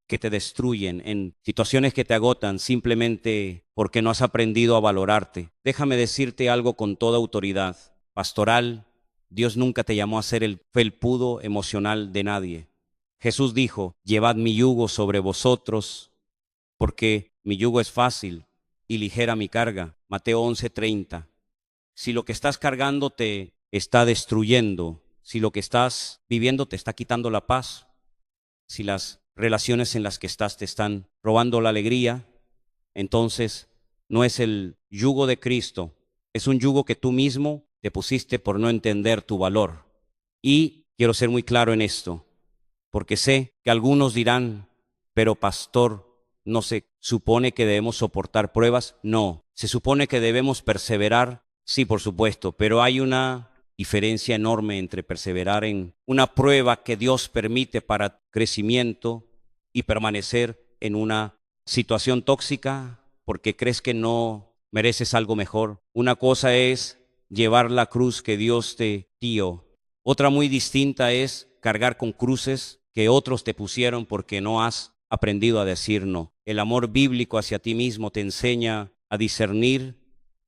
que te destruyen, en situaciones que te agotan, simplemente porque no has aprendido a valorarte. Déjame decirte algo con toda autoridad pastoral: Dios nunca te llamó a ser el felpudo emocional de nadie. Jesús dijo: llevad mi yugo sobre vosotros, porque mi yugo es fácil y ligera mi carga. Mateo 11:30. Si lo que estás cargando te está destruyendo, si lo que estás viviendo te está quitando la paz, si las relaciones en las que estás te están robando la alegría, entonces no es el yugo de Cristo, es un yugo que tú mismo te pusiste por no entender tu valor. Y quiero ser muy claro en esto, porque sé que algunos dirán: pero pastor, ¿no se supone que debemos soportar pruebas? No, se supone que debemos perseverar. Sí, por supuesto, pero hay una diferencia enorme entre perseverar en una prueba que Dios permite para crecimiento y permanecer en una situación tóxica porque crees que no mereces algo mejor. Una cosa es llevar la cruz que Dios te dio. Otra muy distinta es cargar con cruces que otros te pusieron porque no has aprendido a decir no. El amor bíblico hacia ti mismo te enseña a discernir,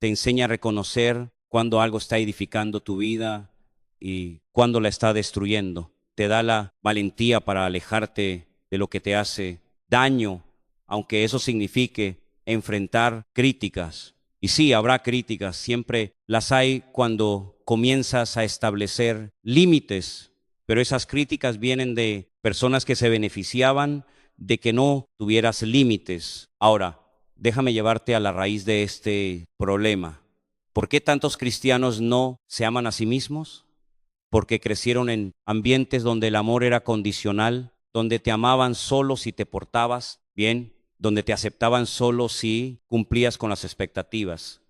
te enseña a reconocer cuando algo está edificando tu vida y cuando la está destruyendo. Te da la valentía para alejarte de lo que te hace daño, aunque eso signifique enfrentar críticas. Y sí, habrá críticas, siempre las hay cuando comienzas a establecer límites, pero esas críticas vienen de personas que se beneficiaban de que no tuvieras límites. Ahora, déjame llevarte a la raíz de este problema. ¿Por qué tantos cristianos no se aman a sí mismos? Porque crecieron en ambientes donde el amor era condicional, donde te amaban solo si te portabas bien, donde te aceptaban solo si cumplías con las expectativas.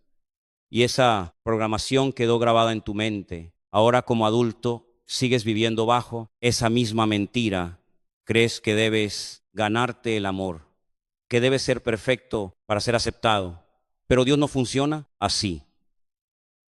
Y esa programación quedó grabada en tu mente. Ahora como adulto sigues viviendo bajo esa misma mentira. Crees que debes ganarte el amor, que debes ser perfecto para ser aceptado. Pero Dios no funciona así.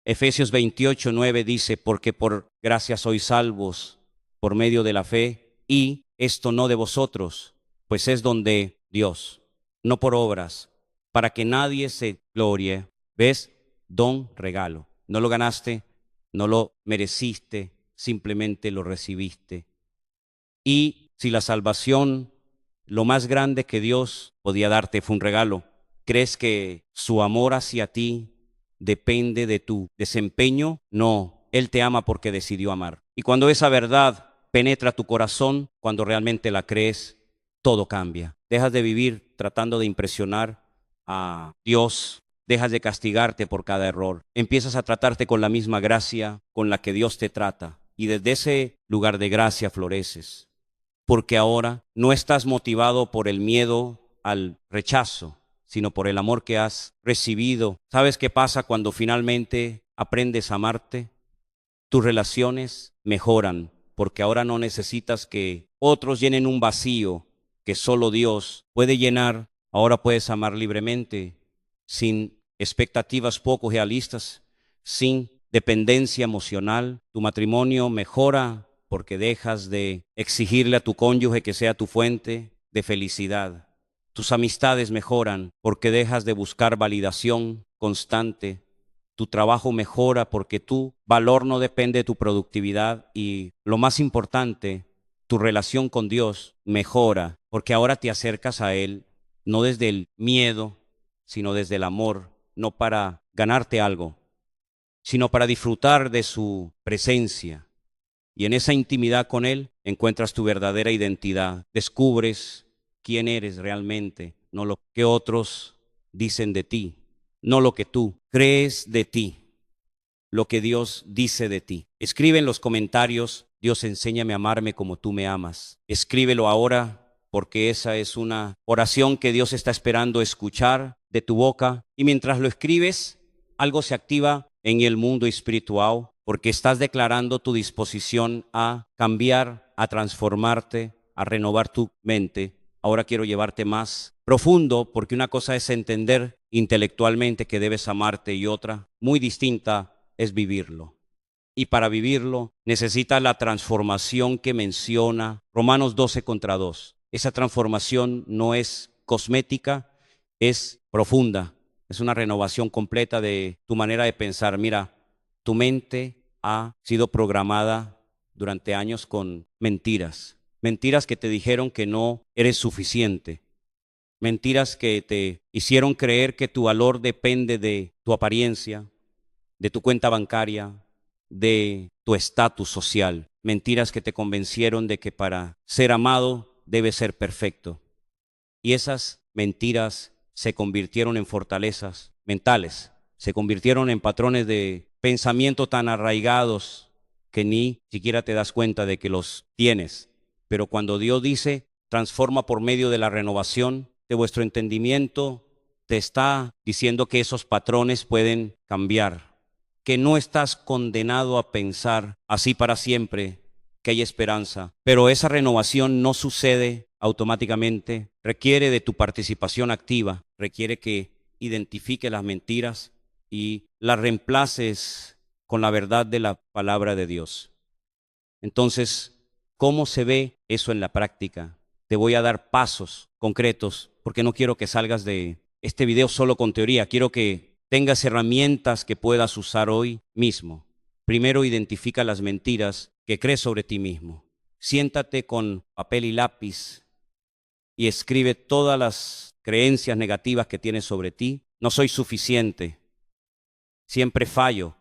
Efesios 28:9 dice, porque por gracia sois salvos por medio de la fe, y esto no de vosotros, pues es don de Dios, no por obras, para que nadie se glorie. ¿Ves? Don, regalo. No lo ganaste, no lo mereciste, simplemente lo recibiste. Y si la salvación, lo más grande que Dios podía darte fue un regalo, ¿crees que su amor hacia ti depende de tu desempeño? No, Él te ama porque decidió amar. Y cuando esa verdad penetra tu corazón, cuando realmente la crees, todo cambia. Dejas de vivir tratando de impresionar a Dios, dejas de castigarte por cada error. Empiezas a tratarte con la misma gracia con la que Dios te trata. Y desde ese lugar de gracia floreces. Porque ahora no estás motivado por el miedo al rechazo, sino por el amor que has recibido. ¿Sabes qué pasa cuando finalmente aprendes a amarte? Tus relaciones mejoran, porque ahora no necesitas que otros llenen un vacío que solo Dios puede llenar. Ahora puedes amar libremente, sin expectativas poco realistas, sin dependencia emocional. Tu matrimonio mejora porque dejas de exigirle a tu cónyuge que sea tu fuente de felicidad. Tus amistades mejoran porque dejas de buscar validación constante. Tu trabajo mejora porque tu valor no depende de tu productividad. Y lo más importante, tu relación con Dios mejora porque ahora te acercas a Él no desde el miedo, sino desde el amor, no para ganarte algo, sino para disfrutar de su presencia. Y en esa intimidad con Él encuentras tu verdadera identidad. Descubres quién eres realmente, no lo que otros dicen de ti, no lo que tú crees de ti, lo que Dios dice de ti. Escribe en los comentarios, Dios, enséñame a amarme como tú me amas. Escríbelo ahora, porque esa es una oración que Dios está esperando escuchar de tu boca. Y mientras lo escribes, algo se activa en el mundo espiritual, porque estás declarando tu disposición a cambiar, a transformarte, a renovar tu mente. Ahora quiero llevarte más profundo, porque una cosa es entender intelectualmente que debes amarte y otra, muy distinta, es vivirlo. Y para vivirlo necesita la transformación que menciona Romanos 12:2. Esa transformación no es cosmética, es profunda. Es una renovación completa de tu manera de pensar. Mira, tu mente ha sido programada durante años con mentiras. Mentiras que te dijeron que no eres suficiente. Mentiras que te hicieron creer que tu valor depende de tu apariencia, de tu cuenta bancaria, de tu estatus social. Mentiras que te convencieron de que para ser amado debes ser perfecto. Y esas mentiras se convirtieron en fortalezas mentales, se convirtieron en patrones de pensamiento tan arraigados que ni siquiera te das cuenta de que los tienes. Pero cuando Dios dice, transforma por medio de la renovación de vuestro entendimiento, te está diciendo que esos patrones pueden cambiar, que no estás condenado a pensar así para siempre, que hay esperanza. Pero esa renovación no sucede automáticamente, requiere de tu participación activa, requiere que identifiques las mentiras y las reemplaces con la verdad de la palabra de Dios. Entonces, ¿cómo se ve eso en la práctica? Te voy a dar pasos concretos, porque no quiero que salgas de este video solo con teoría. Quiero que tengas herramientas que puedas usar hoy mismo. Primero, identifica las mentiras que crees sobre ti mismo. Siéntate con papel y lápiz y escribe todas las creencias negativas que tienes sobre ti. No soy suficiente. Siempre fallo.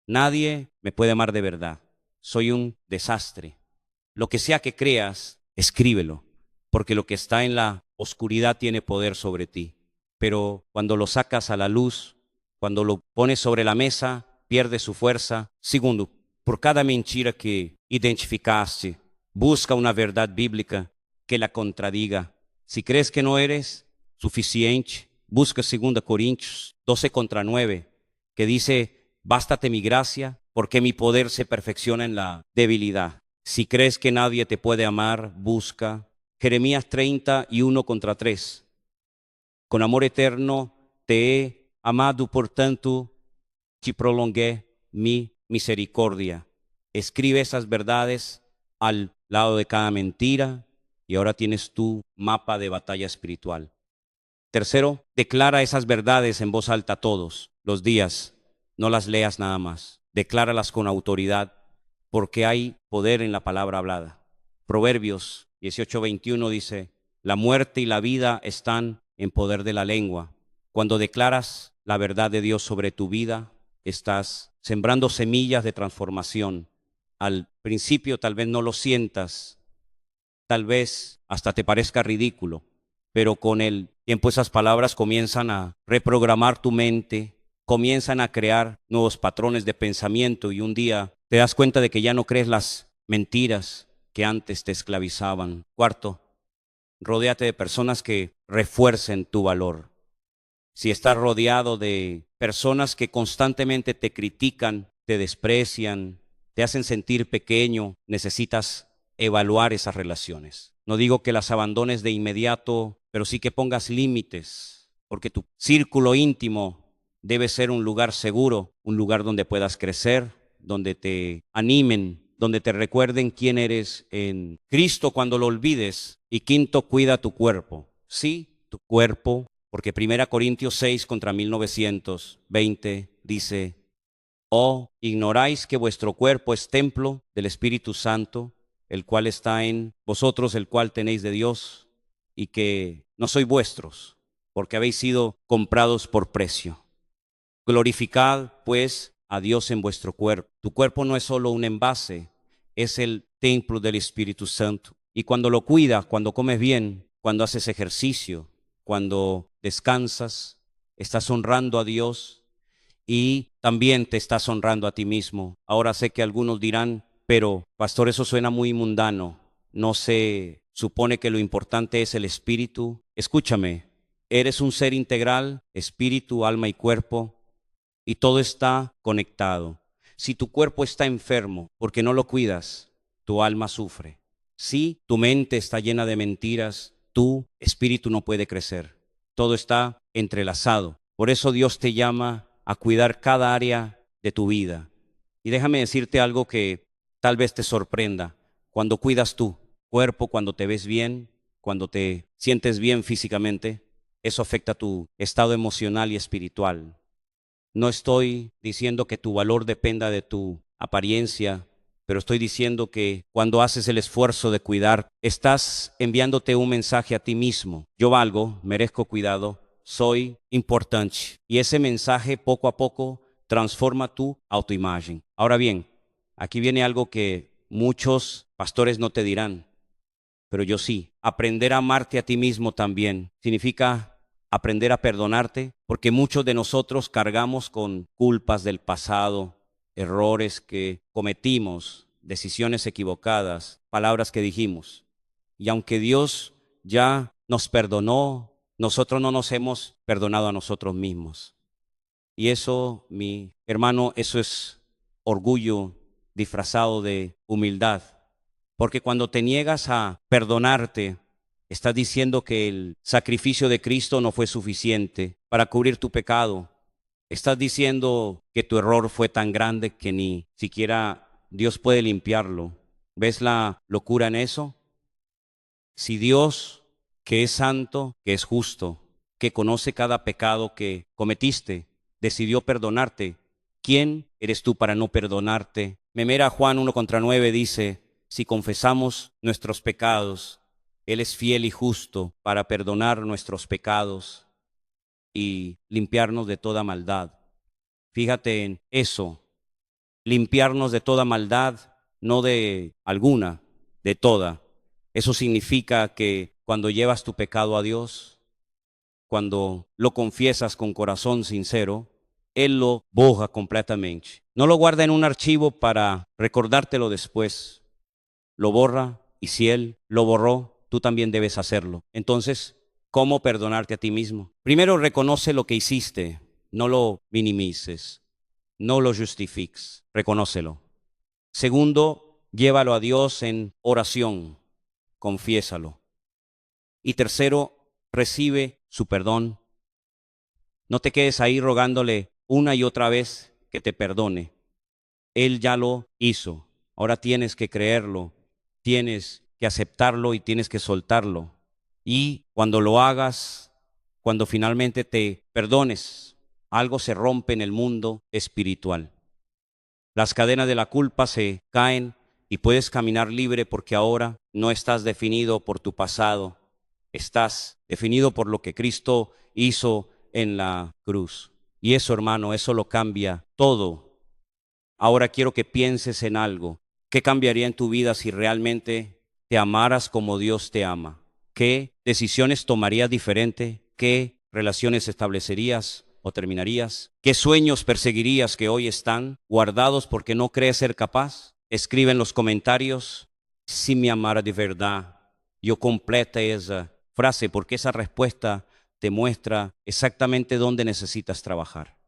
Nadie me puede amar de verdad. Soy un desastre. Lo que sea que creas, escríbelo, porque lo que está en la oscuridad tiene poder sobre ti. Pero cuando lo sacas a la luz, cuando lo pones sobre la mesa, pierde su fuerza. Segundo, por cada mentira que identificaste, busca una verdad bíblica que la contradiga. Si crees que no eres suficiente, busca 2 Corintios 12:9, que dice: bástate mi gracia, porque mi poder se perfecciona en la debilidad. Si crees que nadie te puede amar, busca Jeremías 31:3. Con amor eterno te he amado, por tanto te prolongué mi misericordia. Escribe esas verdades al lado de cada mentira y ahora tienes tu mapa de batalla espiritual. Tercero, declara esas verdades en voz alta todos los días. No las leas nada más. Decláralas con autoridad, porque hay poder en la palabra hablada. Proverbios 18:21 dice: la muerte y la vida están en poder de la lengua. Cuando declaras la verdad de Dios sobre tu vida, estás sembrando semillas de transformación. Al principio tal vez no lo sientas, tal vez hasta te parezca ridículo, pero con el tiempo esas palabras comienzan a reprogramar tu mente, comienzan a crear nuevos patrones de pensamiento y un día te das cuenta de que ya no crees las mentiras que antes te esclavizaban. Cuarto, rodéate de personas que refuercen tu valor. Si estás rodeado de personas que constantemente te critican, te desprecian, te hacen sentir pequeño, necesitas evaluar esas relaciones. No digo que las abandones de inmediato, pero sí que pongas límites, porque tu círculo íntimo debe ser un lugar seguro, un lugar donde puedas crecer, donde te animen, donde te recuerden quién eres en Cristo cuando lo olvides. Y quinto, cuida tu cuerpo. Sí, tu cuerpo, porque 1 Corintios 6:1920 dice: ¿o ignoráis que vuestro cuerpo es templo del Espíritu Santo, el cual está en vosotros, el cual tenéis de Dios, y que no sois vuestros, porque habéis sido comprados por precio? Glorificad, pues, a Dios en vuestro cuerpo. Tu cuerpo no es solo un envase, es el templo del Espíritu Santo. Y cuando lo cuidas, cuando comes bien, cuando haces ejercicio, cuando descansas, estás honrando a Dios y también te estás honrando a ti mismo. Ahora sé que algunos dirán: pero pastor, eso suena muy mundano. No se supone que lo importante es el espíritu. Escúchame, eres un ser integral, espíritu, alma y cuerpo, y todo está conectado. Si tu cuerpo está enfermo porque no lo cuidas, tu alma sufre. Si tu mente está llena de mentiras, tu espíritu no puede crecer. Todo está entrelazado. Por eso Dios te llama a cuidar cada área de tu vida. Y déjame decirte algo que tal vez te sorprenda. Cuando cuidas tu cuerpo, cuando te ves bien, cuando te sientes bien físicamente, eso afecta tu estado emocional y espiritual. No estoy diciendo que tu valor dependa de tu apariencia, pero estoy diciendo que cuando haces el esfuerzo de cuidar, estás enviándote un mensaje a ti mismo. Yo valgo, merezco cuidado, soy importante. Y ese mensaje poco a poco transforma tu autoimagen. Ahora bien, aquí viene algo que muchos pastores no te dirán, pero yo sí. Aprender a amarte a ti mismo también significa aprender a perdonarte, porque muchos de nosotros cargamos con culpas del pasado, errores que cometimos, decisiones equivocadas, palabras que dijimos. Y aunque Dios ya nos perdonó, nosotros no nos hemos perdonado a nosotros mismos. Y eso, mi hermano, eso es orgullo disfrazado de humildad. Porque cuando te niegas a perdonarte, Estás diciendo que el sacrificio de Cristo no fue suficiente para cubrir tu pecado. Estás diciendo que tu error fue tan grande que ni siquiera Dios puede limpiarlo. ¿Ves la locura en eso? Si Dios, que es santo, que es justo, que conoce cada pecado que cometiste, decidió perdonarte, ¿quién eres tú para no perdonarte? Memera Juan 1:9 dice, si confesamos nuestros pecados, Él es fiel y justo para perdonar nuestros pecados y limpiarnos de toda maldad. Fíjate en eso, limpiarnos de toda maldad, no de alguna, de toda. Eso significa que cuando llevas tu pecado a Dios, cuando lo confiesas con corazón sincero, Él lo borra completamente. No lo guarda en un archivo para recordártelo después. Lo borra y si Él lo borró, tú también debes hacerlo. Entonces, ¿cómo perdonarte a ti mismo? Primero, reconoce lo que hiciste, no lo minimices, no lo justifiques, reconócelo. Segundo, llévalo a Dios en oración, confiésalo. Y tercero, recibe su perdón. No te quedes ahí rogándole una y otra vez que te perdone. Él ya lo hizo. Ahora tienes que creerlo, tienes que aceptarlo y tienes que soltarlo. Y cuando lo hagas, cuando finalmente te perdones, algo se rompe en el mundo espiritual. Las cadenas de la culpa se caen y puedes caminar libre porque ahora no estás definido por tu pasado, estás definido por lo que Cristo hizo en la cruz. Y eso, hermano, eso lo cambia todo. Ahora quiero que pienses en algo. ¿Qué cambiaría en tu vida si realmente te amaras como Dios te ama? ¿Qué decisiones tomarías diferente? ¿Qué relaciones establecerías o terminarías? ¿Qué sueños perseguirías que hoy están guardados porque no crees ser capaz? Escribe en los comentarios, si me amara de verdad. Yo completa esa frase porque esa respuesta te muestra exactamente dónde necesitas trabajar.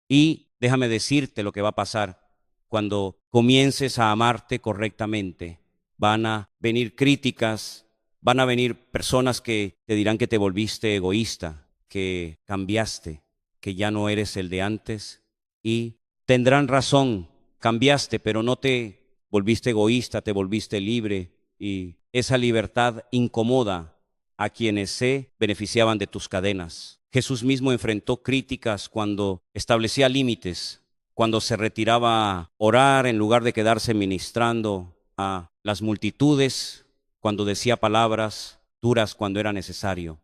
Y déjame decirte lo que va a pasar cuando comiences a amarte correctamente. Van a venir críticas, van a venir personas que te dirán que te volviste egoísta, que cambiaste, que ya no eres el de antes y tendrán razón, cambiaste, pero no te volviste egoísta, te volviste libre y esa libertad incomoda a quienes se beneficiaban de tus cadenas. Jesús mismo enfrentó críticas cuando establecía límites, cuando se retiraba a orar en lugar de quedarse ministrando a las multitudes, cuando decía palabras duras cuando era necesario,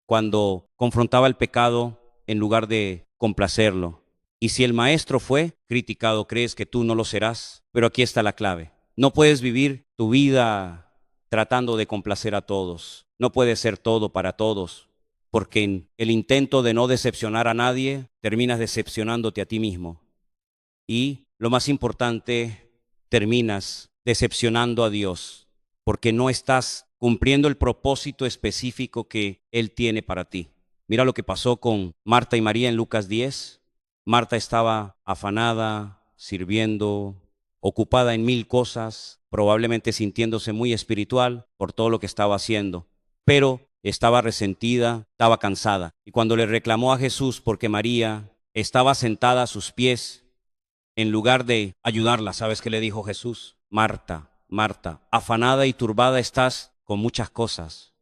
cuando confrontaba el pecado en lugar de complacerlo. Y si el maestro fue criticado, crees que tú no lo serás, pero aquí está la clave. No puedes vivir tu vida tratando de complacer a todos. No puedes ser todo para todos, porque en el intento de no decepcionar a nadie, terminas decepcionándote a ti mismo. Y lo más importante, terminas decepcionando a Dios, porque no estás cumpliendo el propósito específico que Él tiene para ti. Mira lo que pasó con Marta y María en Lucas 10. Marta estaba afanada, sirviendo, ocupada en mil cosas, probablemente sintiéndose muy espiritual por todo lo que estaba haciendo, pero estaba resentida, estaba cansada. Y cuando le reclamó a Jesús porque María estaba sentada a sus pies, en lugar de ayudarla, ¿sabes qué le dijo Jesús? Marta, Marta, afanada y turbada estás con muchas cosas,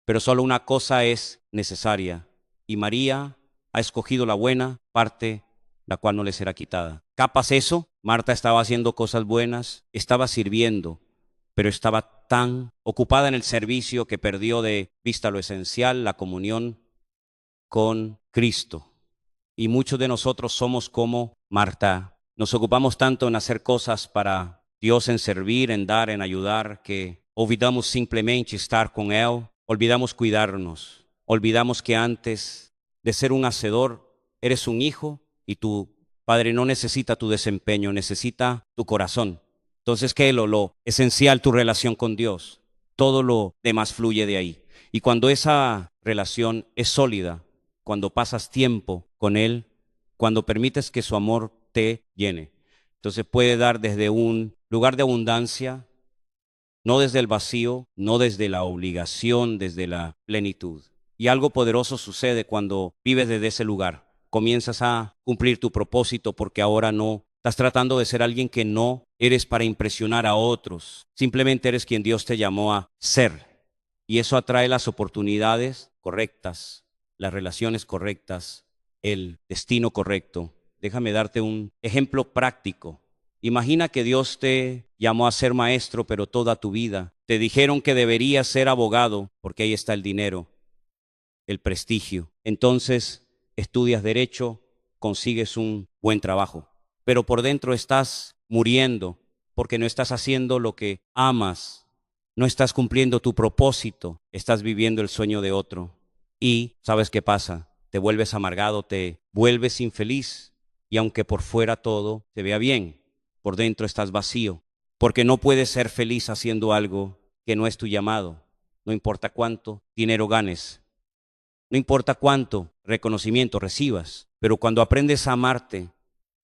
pero solo una cosa es necesaria, y María ha escogido la buena parte, la cual no le será quitada. ¿Capaz eso? Marta estaba haciendo cosas buenas, estaba sirviendo, pero estaba tan ocupada en el servicio que perdió de vista lo esencial, la comunión con Cristo. Y muchos de nosotros somos como Marta. Nos ocupamos tanto en hacer cosas para Dios, en servir, en dar, en ayudar, que olvidamos simplemente estar con Él, olvidamos cuidarnos, olvidamos que antes de ser un hacedor, eres un hijo y tu Padre no necesita tu desempeño, necesita tu corazón. Entonces, ¿qué es lo esencial? Tu relación con Dios. Todo lo demás fluye de ahí. Y cuando esa relación es sólida, cuando pasas tiempo con Él, cuando permites que su amor te llene, entonces puede dar desde un lugar de abundancia no desde el vacío, no desde la obligación, desde la plenitud. Y algo poderoso sucede cuando vives desde ese lugar. Comienzas a cumplir tu propósito porque ahora no estás tratando de ser alguien que no eres para impresionar a otros. Simplemente eres quien Dios te llamó a ser. Y eso atrae las oportunidades correctas, las relaciones correctas, el destino correcto. Déjame darte un ejemplo práctico. Imagina que Dios te llamó a ser maestro, pero toda tu vida te dijeron que deberías ser abogado, porque ahí está el dinero, el prestigio. Entonces estudias derecho, consigues un buen trabajo, pero por dentro estás muriendo porque no estás haciendo lo que amas, no estás cumpliendo tu propósito, estás viviendo el sueño de otro. Y ¿sabes qué pasa? Te vuelves amargado, te vuelves infeliz, y aunque por fuera todo te vea bien, por dentro estás vacío, porque no puedes ser feliz haciendo algo que no es tu llamado. No importa cuánto dinero ganes, no importa cuánto reconocimiento recibas, pero cuando aprendes a amarte,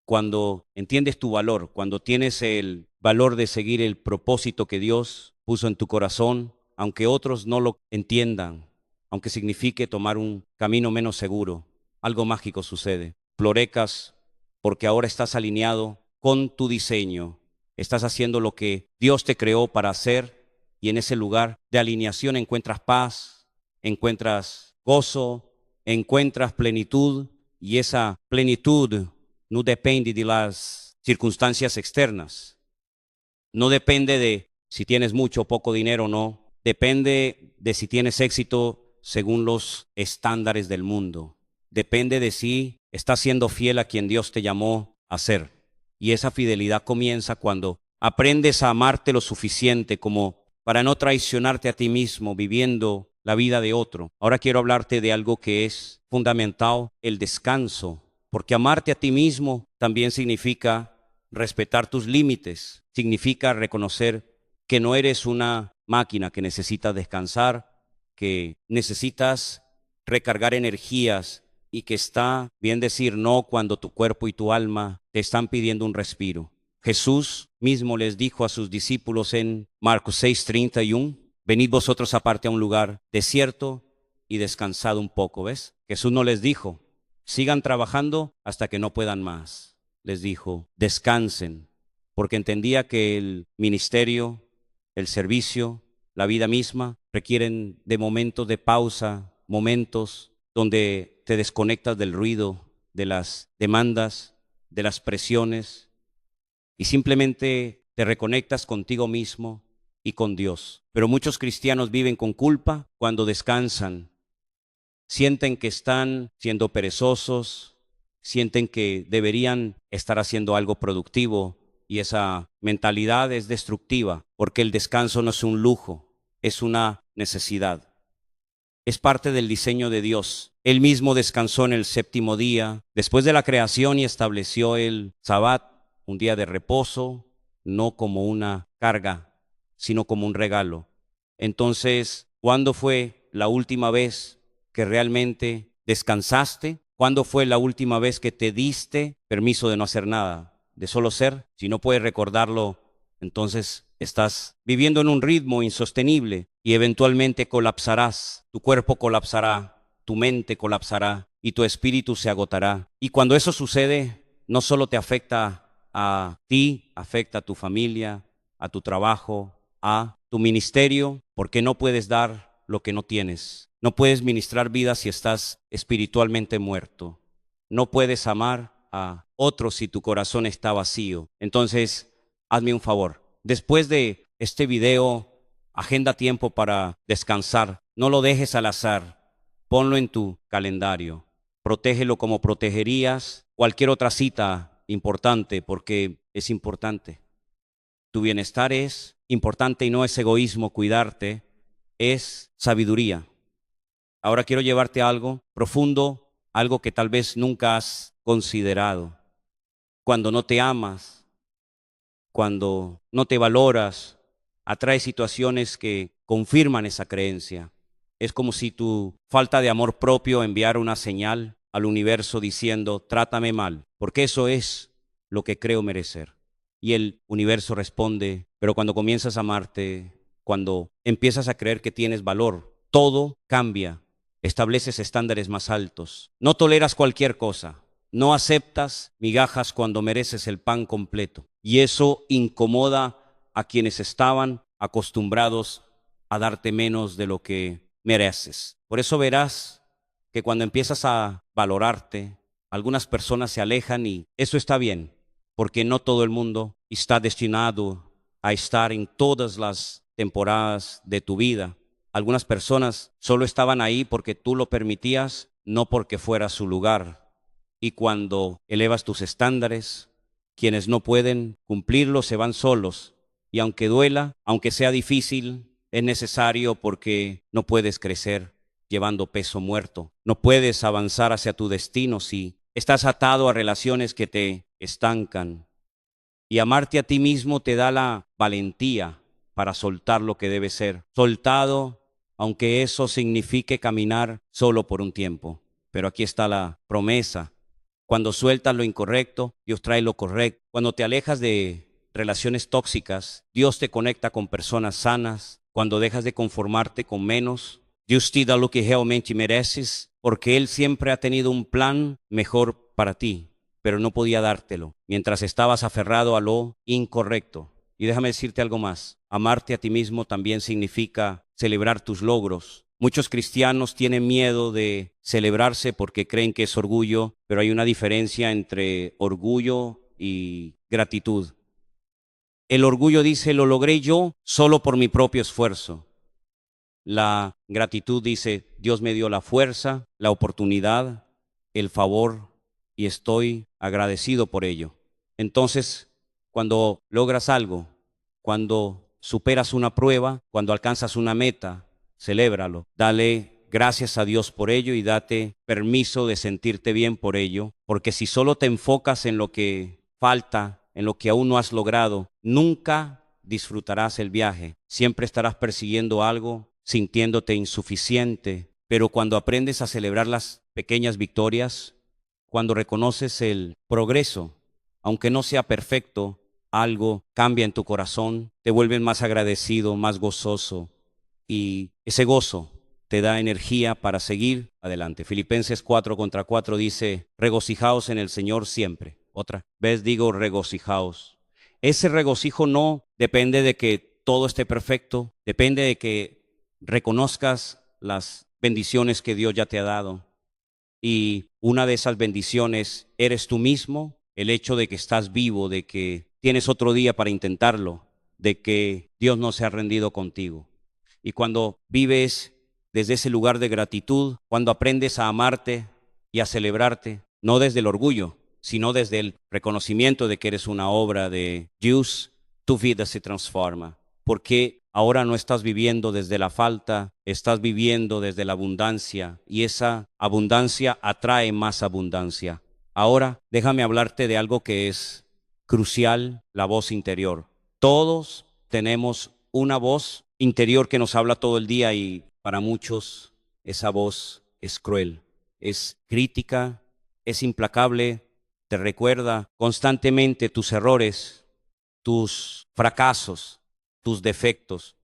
cuando entiendes tu valor, cuando tienes el valor de seguir el propósito que Dios puso en tu corazón, aunque otros no lo entiendan, aunque signifique tomar un camino menos seguro, algo mágico sucede. Florecas porque ahora estás alineado con tu diseño, estás haciendo lo que Dios te creó para hacer, y en ese lugar de alineación encuentras paz, encuentras gozo, encuentras plenitud, y esa plenitud no depende de las circunstancias externas, no depende de si tienes mucho o poco dinero o no, depende de si tienes éxito según los estándares del mundo, depende de si estás siendo fiel a quien Dios te llamó a ser. Y esa fidelidad comienza cuando aprendes a amarte lo suficiente como para no traicionarte a ti mismo viviendo la vida de otro. Ahora quiero hablarte de algo que es fundamental, el descanso, porque amarte a ti mismo también significa respetar tus límites, significa reconocer que no eres una máquina que necesita descansar, que necesitas recargar energías y que está bien decir no cuando tu cuerpo y tu alma te están pidiendo un respiro. Jesús mismo les dijo a sus discípulos en Marcos 6:31, venid vosotros aparte a un lugar desierto y descansad un poco, ¿ves? Jesús no les dijo, sigan trabajando hasta que no puedan más. Les dijo, descansen, porque entendía que el ministerio, el servicio, la vida misma requieren de momentos de pausa, momentos donde te desconectas del ruido, de las demandas, de las presiones, y simplemente te reconectas contigo mismo y con Dios. Pero muchos cristianos viven con culpa cuando descansan. Sienten que están siendo perezosos, sienten que deberían estar haciendo algo productivo, y esa mentalidad es destructiva porque el descanso no es un lujo, es una necesidad. Es parte del diseño de Dios. Él mismo descansó en el séptimo día, después de la creación, y estableció el Sabbat, un día de reposo, no como una carga, sino como un regalo. Entonces, ¿cuándo fue la última vez que realmente descansaste? ¿Cuándo fue la última vez que te diste permiso de no hacer nada, de solo ser? Si no puedes recordarlo, entonces estás viviendo en un ritmo insostenible y eventualmente colapsarás. Tu cuerpo colapsará, tu mente colapsará y tu espíritu se agotará. Y cuando eso sucede, no solo te afecta a ti, afecta a tu familia, a tu trabajo, a tu ministerio, porque no puedes dar lo que no tienes. No puedes ministrar vida si estás espiritualmente muerto. No puedes amar a otros si tu corazón está vacío. Entonces, hazme un favor. Después de este video, agenda tiempo para descansar. No lo dejes al azar. Ponlo en tu calendario. Protégelo como protegerías cualquier otra cita importante, porque es importante. Tu bienestar es importante y no es egoísmo cuidarte, es sabiduría. Ahora quiero llevarte a algo profundo, algo que tal vez nunca has considerado. Cuando no te amas, cuando no te valoras, atrae situaciones que confirman esa creencia. Es como si tu falta de amor propio enviara una señal al universo diciendo, trátame mal, porque eso es lo que creo merecer. Y el universo responde, pero cuando comienzas a amarte, cuando empiezas a creer que tienes valor. Todo cambia. Estableces estándares más altos. No toleras cualquier cosa. No aceptas migajas cuando mereces el pan completo. Y eso incomoda a quienes estaban acostumbrados a darte menos de lo que mereces. Por eso verás que cuando empiezas a valorarte, algunas personas se alejan y eso está bien, porque no todo el mundo está destinado a estar en todas las temporadas de tu vida. Algunas personas solo estaban ahí porque tú lo permitías, no porque fuera su lugar. Y cuando elevas tus estándares, quienes no pueden cumplirlos se van solos. Y aunque duela, aunque sea difícil, es necesario porque no puedes crecer llevando peso muerto. No puedes avanzar hacia tu destino si estás atado a relaciones que te estancan. Y amarte a ti mismo te da la valentía para soltar lo que debe ser soltado, aunque eso signifique caminar solo por un tiempo. Pero aquí está la promesa. Cuando sueltas lo incorrecto, Dios trae lo correcto. Cuando te alejas de relaciones tóxicas, Dios te conecta con personas sanas. Cuando dejas de conformarte con menos, Dios te da lo que realmente mereces, porque Él siempre ha tenido un plan mejor para ti, pero no podía dártelo mientras estabas aferrado a lo incorrecto. Y déjame decirte algo más. Amarte a ti mismo también significa celebrar tus logros. Muchos cristianos tienen miedo de celebrarse porque creen que es orgullo, pero hay una diferencia entre orgullo y gratitud. El orgullo dice, lo logré yo solo por mi propio esfuerzo. La gratitud dice, Dios me dio la fuerza, la oportunidad, el favor y estoy agradecido por ello. Entonces, cuando logras algo, cuando superas una prueba, cuando alcanzas una meta, celébralo. Dale gracias a Dios por ello y date permiso de sentirte bien por ello, porque si solo te enfocas en lo que falta, en lo que aún no has logrado, nunca disfrutarás el viaje. Siempre estarás persiguiendo algo, sintiéndote insuficiente, pero cuando aprendes a celebrar las pequeñas victorias, cuando reconoces el progreso, aunque no sea perfecto, algo cambia en tu corazón, te vuelves más agradecido, más gozoso, y ese gozo te da energía para seguir adelante. Filipenses 4:4 dice, regocijaos en el Señor siempre. Otra vez digo regocijaos. Ese regocijo no depende de que todo esté perfecto, depende de que reconozcas las bendiciones que Dios ya te ha dado. Y una de esas bendiciones eres tú mismo, el hecho de que estás vivo, de que tienes otro día para intentarlo, de que Dios no se ha rendido contigo. Y cuando vives desde ese lugar de gratitud, cuando aprendes a amarte y a celebrarte, no desde el orgullo, sino desde el reconocimiento de que eres una obra de Dios, tu vida se transforma. Porque ahora no estás viviendo desde la falta, estás viviendo desde la abundancia y esa abundancia atrae más abundancia. Ahora déjame hablarte de algo que es crucial, la voz interior. Todos tenemos una voz interior que nos habla todo el día y para muchos esa voz es cruel, es crítica, es implacable, te recuerda constantemente tus errores, tus fracasos, tus defectos.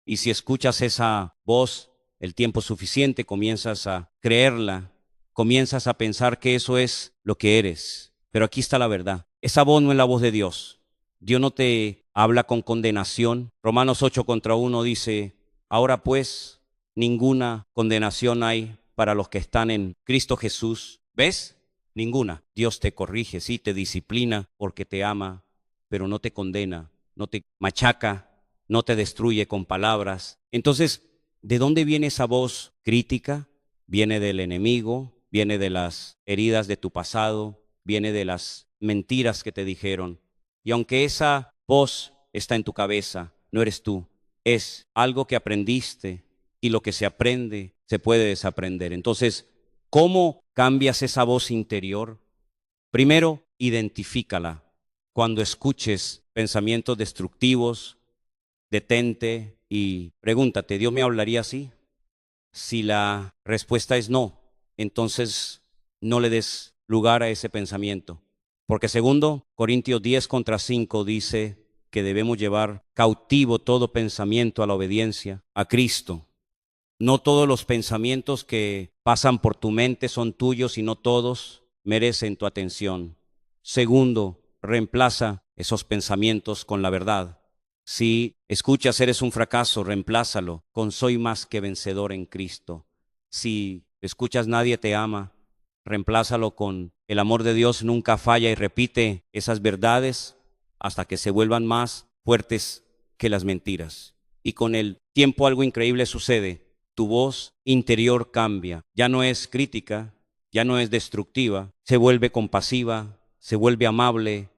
Y si escuchas esa voz el tiempo suficiente, comienzas a creerla, comienzas a pensar que eso es lo que eres. Pero aquí está la verdad. Esa voz no es la voz de Dios. Dios no te habla con condenación. Romanos 8:1 dice, ahora pues ninguna condenación hay para los que están en Cristo Jesús. ¿Ves? Ninguna. Dios te corrige, sí, te disciplina porque te ama, pero no te condena, no te machaca, no te destruye con palabras. Entonces, ¿de dónde viene esa voz crítica? Viene del enemigo, viene de las heridas de tu pasado, viene de las mentiras que te dijeron. Y aunque esa voz está en tu cabeza, no eres tú, es algo que aprendiste y lo que se aprende se puede desaprender. Entonces, ¿cómo cambias esa voz interior? Primero, identifícala. Cuando escuches pensamientos destructivos, detente y pregúntate, ¿Dios me hablaría así? Si la respuesta es no, entonces no le des lugar a ese pensamiento. Porque segundo, Corintios 10:5 dice, que debemos llevar cautivo todo pensamiento a la obediencia a Cristo. No todos los pensamientos que pasan por tu mente son tuyos y no todos merecen tu atención. Segundo, reemplaza esos pensamientos con la verdad. Si escuchas eres un fracaso, reemplázalo con soy más que vencedor en Cristo. Si escuchas nadie te ama, reemplázalo con el amor de Dios nunca falla y repite esas verdades hasta que se vuelvan más fuertes que las mentiras. Y con el tiempo algo increíble sucede. Tu voz interior cambia. Ya no es crítica, ya no es destructiva, se vuelve compasiva, se vuelve amable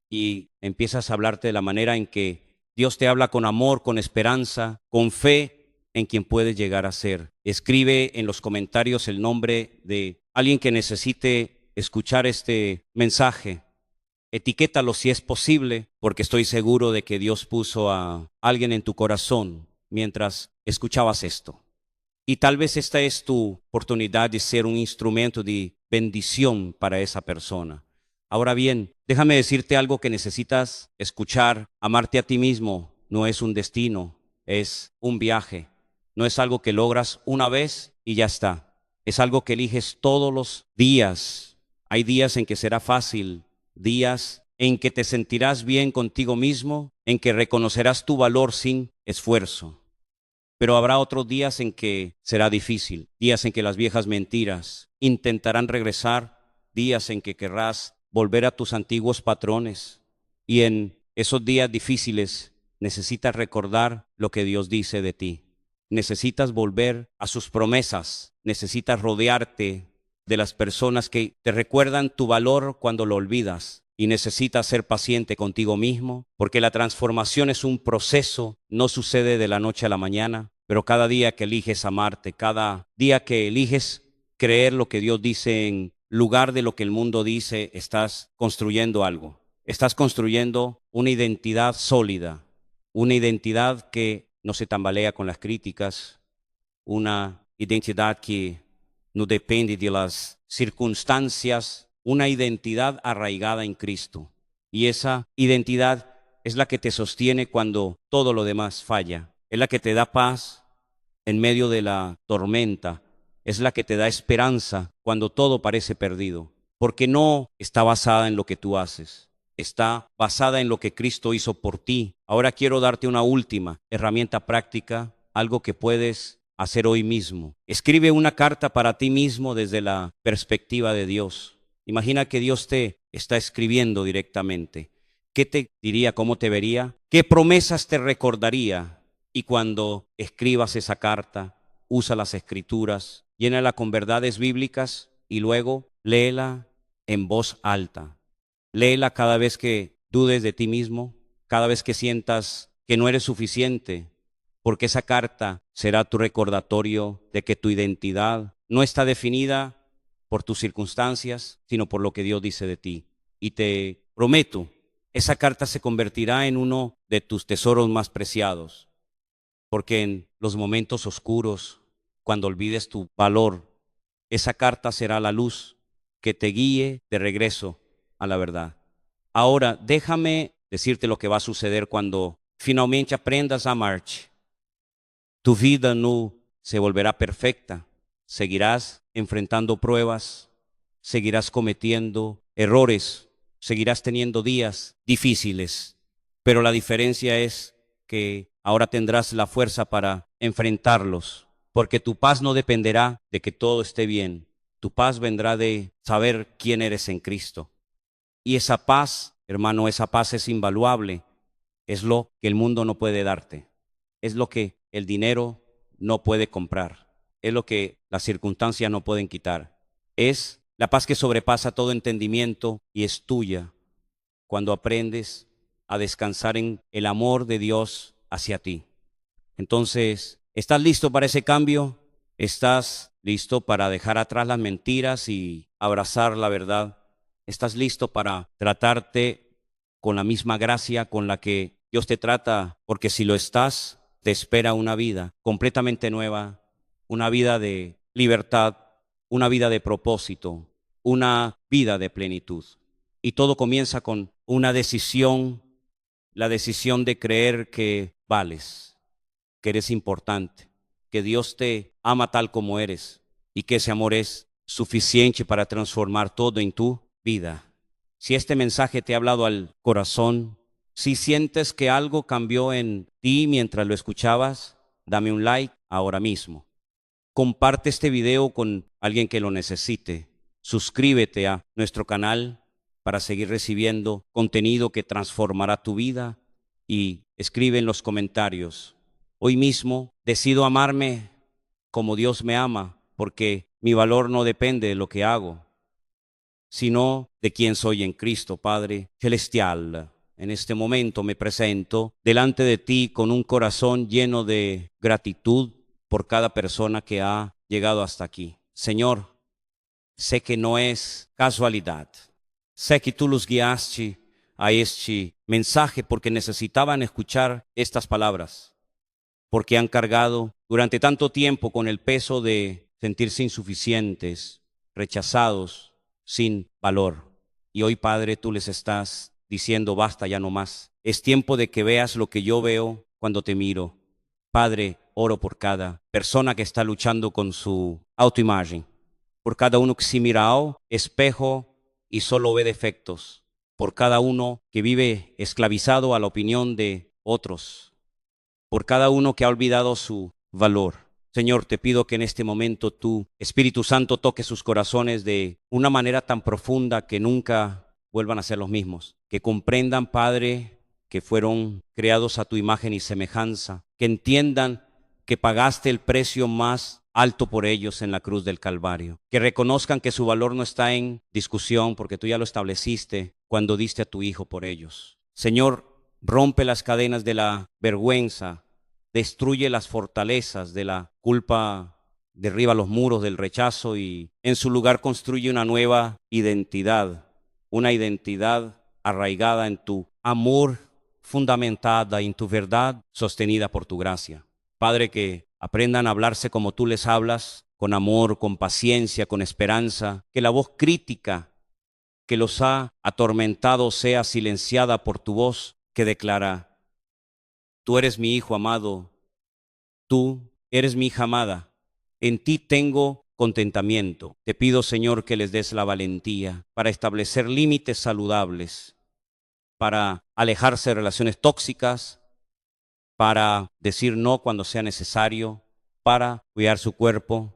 y empiezas a hablarte de la manera en que Dios te habla con amor, con esperanza, con fe en quien puedes llegar a ser. Escribe en los comentarios el nombre de alguien que necesite escuchar este mensaje. Etiquétalo si es posible, porque estoy seguro de que Dios puso a alguien en tu corazón mientras escuchabas esto. Y tal vez esta es tu oportunidad de ser un instrumento de bendición para esa persona. Ahora bien, déjame decirte algo que necesitas escuchar. Amarte a ti mismo no es un destino, es un viaje. No es algo que logras una vez y ya está. Es algo que eliges todos los días. Hay días en que será fácil, días en que te sentirás bien contigo mismo, en que reconocerás tu valor sin esfuerzo. Pero habrá otros días en que será difícil, días en que las viejas mentiras intentarán regresar, días en que querrás volver a tus antiguos patrones. Y en esos días difíciles necesitas recordar lo que Dios dice de ti. Necesitas volver a sus promesas, necesitas rodearte de las personas que te recuerdan tu valor cuando lo olvidas. Y necesitas ser paciente contigo mismo, porque la transformación es un proceso, no sucede de la noche a la mañana, pero cada día que eliges amarte, cada día que eliges creer lo que Dios dice en lugar de lo que el mundo dice, estás construyendo algo. Estás construyendo una identidad sólida, una identidad que no se tambalea con las críticas, una identidad que no depende de las circunstancias, una identidad arraigada en Cristo. Y esa identidad es la que te sostiene cuando todo lo demás falla. Es la que te da paz en medio de la tormenta. Es la que te da esperanza cuando todo parece perdido. Porque no está basada en lo que tú haces. Está basada en lo que Cristo hizo por ti. Ahora quiero darte una última herramienta práctica, algo que puedes hacer hoy mismo. Escribe una carta para ti mismo desde la perspectiva de Dios. Imagina que Dios te está escribiendo directamente. ¿Qué te diría? ¿Cómo te vería? ¿Qué promesas te recordaría? Y cuando escribas esa carta, usa las escrituras, llénala con verdades bíblicas y luego léela en voz alta. Léela cada vez que dudes de ti mismo, cada vez que sientas que no eres suficiente, porque esa carta será tu recordatorio de que tu identidad no está definida por tus circunstancias, sino por lo que Dios dice de ti. Y te prometo, esa carta se convertirá en uno de tus tesoros más preciados, porque en los momentos oscuros, cuando olvides tu valor, esa carta será la luz que te guíe de regreso a la verdad. Ahora, déjame decirte lo que va a suceder cuando finalmente aprendas a amarte. Tu vida no se volverá perfecta. Seguirás enfrentando pruebas, seguirás cometiendo errores, seguirás teniendo días difíciles, pero la diferencia es que ahora tendrás la fuerza para enfrentarlos, porque tu paz no dependerá de que todo esté bien. Tu paz vendrá de saber quién eres en Cristo. Y esa paz, hermano, esa paz es invaluable. Es lo que el mundo no puede darte. Es lo que el dinero no puede comprar. Es lo que las circunstancias no pueden quitar. Es la paz que sobrepasa todo entendimiento y es tuya cuando aprendes a descansar en el amor de Dios hacia ti. Entonces, ¿estás listo para ese cambio? ¿Estás listo para dejar atrás las mentiras y abrazar la verdad? ¿Estás listo para tratarte con la misma gracia con la que Dios te trata? Porque si lo estás, te espera una vida completamente nueva, una vida de libertad, una vida de propósito, una vida de plenitud. Y todo comienza con una decisión la decisión de creer que vales, que eres importante, que Dios te ama tal como eres y que ese amor es suficiente para transformar todo en tu vida. Si este mensaje te ha hablado al corazón, si sientes que algo cambió en ti mientras lo escuchabas, dame un like ahora mismo. Comparte este video con alguien que lo necesite. Suscríbete a nuestro canal para seguir recibiendo contenido que transformará tu vida y escribe en los comentarios: hoy mismo decido amarme como Dios me ama, porque mi valor no depende de lo que hago, sino de quién soy en Cristo. Padre celestial, en este momento me presento delante de ti con un corazón lleno de gratitud por cada persona que ha llegado hasta aquí. Señor, sé que no es casualidad. Sé que tú los guiaste a este mensaje porque necesitaban escuchar estas palabras, porque han cargado durante tanto tiempo con el peso de sentirse insuficientes, rechazados, sin valor. Y hoy, Padre, tú les estás diciendo: basta ya no más. Es tiempo de que veas lo que yo veo cuando te miro. Padre, oro por cada persona que está luchando con su autoimagen, por cada uno que se mira al espejo y solo ve defectos, por cada uno que vive esclavizado a la opinión de otros, por cada uno que ha olvidado su valor. Señor, te pido que en este momento tú, Espíritu Santo, toque sus corazones de una manera tan profunda que nunca vuelvan a ser los mismos. Que comprendan, Padre, que fueron creados a tu imagen y semejanza. Que entiendan que pagaste el precio más alto por ellos en la cruz del Calvario. Que reconozcan que su valor no está en discusión, porque tú ya lo estableciste cuando diste a tu Hijo por ellos. Señor, rompe las cadenas de la vergüenza, destruye las fortalezas de la culpa, derriba los muros del rechazo y en su lugar construye una nueva identidad, una identidad arraigada en tu amor, fundamentada en tu verdad, sostenida por tu gracia. Padre, que aprendan a hablarse como tú les hablas, con amor, con paciencia, con esperanza, que la voz crítica que los ha atormentado sea silenciada por tu voz que declara: tú eres mi hijo amado, tú eres mi hija amada, en ti tengo contentamiento. Te pido, Señor, que les des la valentía para establecer límites saludables, para alejarse de relaciones tóxicas, para decir no cuando sea necesario, para cuidar su cuerpo,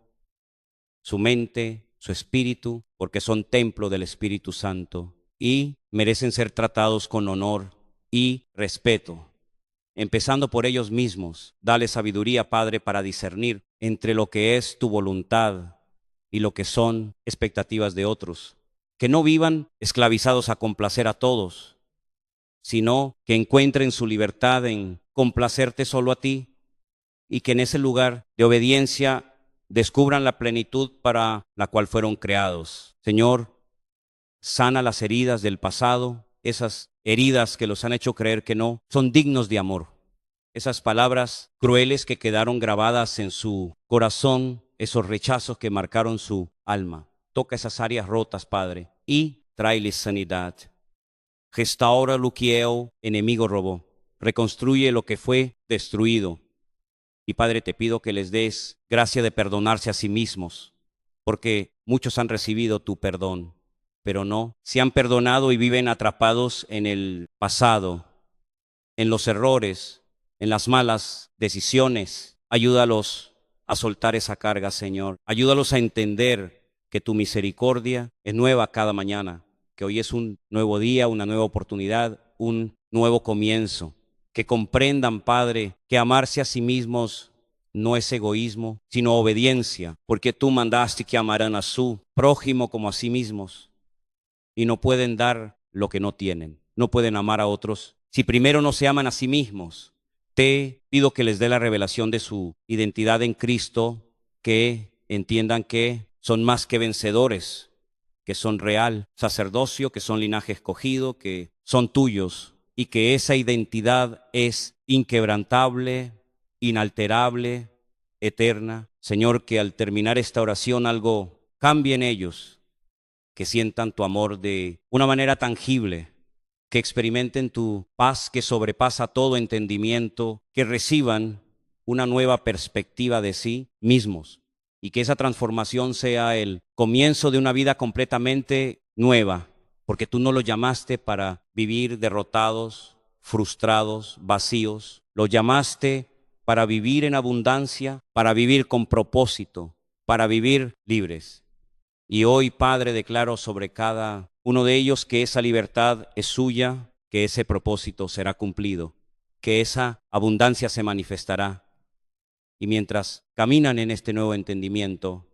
su mente, su espíritu, porque son templo del Espíritu Santo y merecen ser tratados con honor y respeto. Empezando por ellos mismos, dale sabiduría, Padre, para discernir entre lo que es tu voluntad y lo que son expectativas de otros. Que no vivan esclavizados a complacer a todos, sino que encuentren su libertad en complacerte solo a ti y que en ese lugar de obediencia descubran la plenitud para la cual fueron creados. Señor, sana las heridas del pasado, esas heridas que los han hecho creer que no son dignos de amor. Esas palabras crueles que quedaron grabadas en su corazón, esos rechazos que marcaron su alma. Toca esas áreas rotas, Padre, y tráeles sanidad. Restaura lo que el enemigo robó. Reconstruye lo que fue destruido. Y Padre, te pido que les des gracia de perdonarse a sí mismos, porque muchos han recibido tu perdón, pero no se han perdonado y viven atrapados en el pasado, en los errores, en las malas decisiones. Ayúdalos a soltar esa carga, Señor. Ayúdalos a entender que tu misericordia es nueva cada mañana, que hoy es un nuevo día, una nueva oportunidad, un nuevo comienzo. Que comprendan, Padre, que amarse a sí mismos no es egoísmo, sino obediencia, porque tú mandaste que amaran a su prójimo como a sí mismos, y no pueden dar lo que no tienen, no pueden amar a otros si primero no se aman a sí mismos. Te pido que les dé la revelación de su identidad en Cristo, que entiendan que son más que vencedores, que son real sacerdocio, que son linaje escogido, que son tuyos, y que esa identidad es inquebrantable, inalterable, eterna. Señor, que al terminar esta oración algo cambie en ellos, que sientan tu amor de una manera tangible, que experimenten tu paz que sobrepasa todo entendimiento, que reciban una nueva perspectiva de sí mismos y que esa transformación sea el comienzo de una vida completamente nueva, porque tú no los llamaste para vivir derrotados, frustrados, vacíos, los llamaste para vivir en abundancia, para vivir con propósito, para vivir libres. Y hoy, Padre, declaro sobre cada uno de ellos que esa libertad es suya, que ese propósito será cumplido, que esa abundancia se manifestará. Y mientras caminan en este nuevo entendimiento,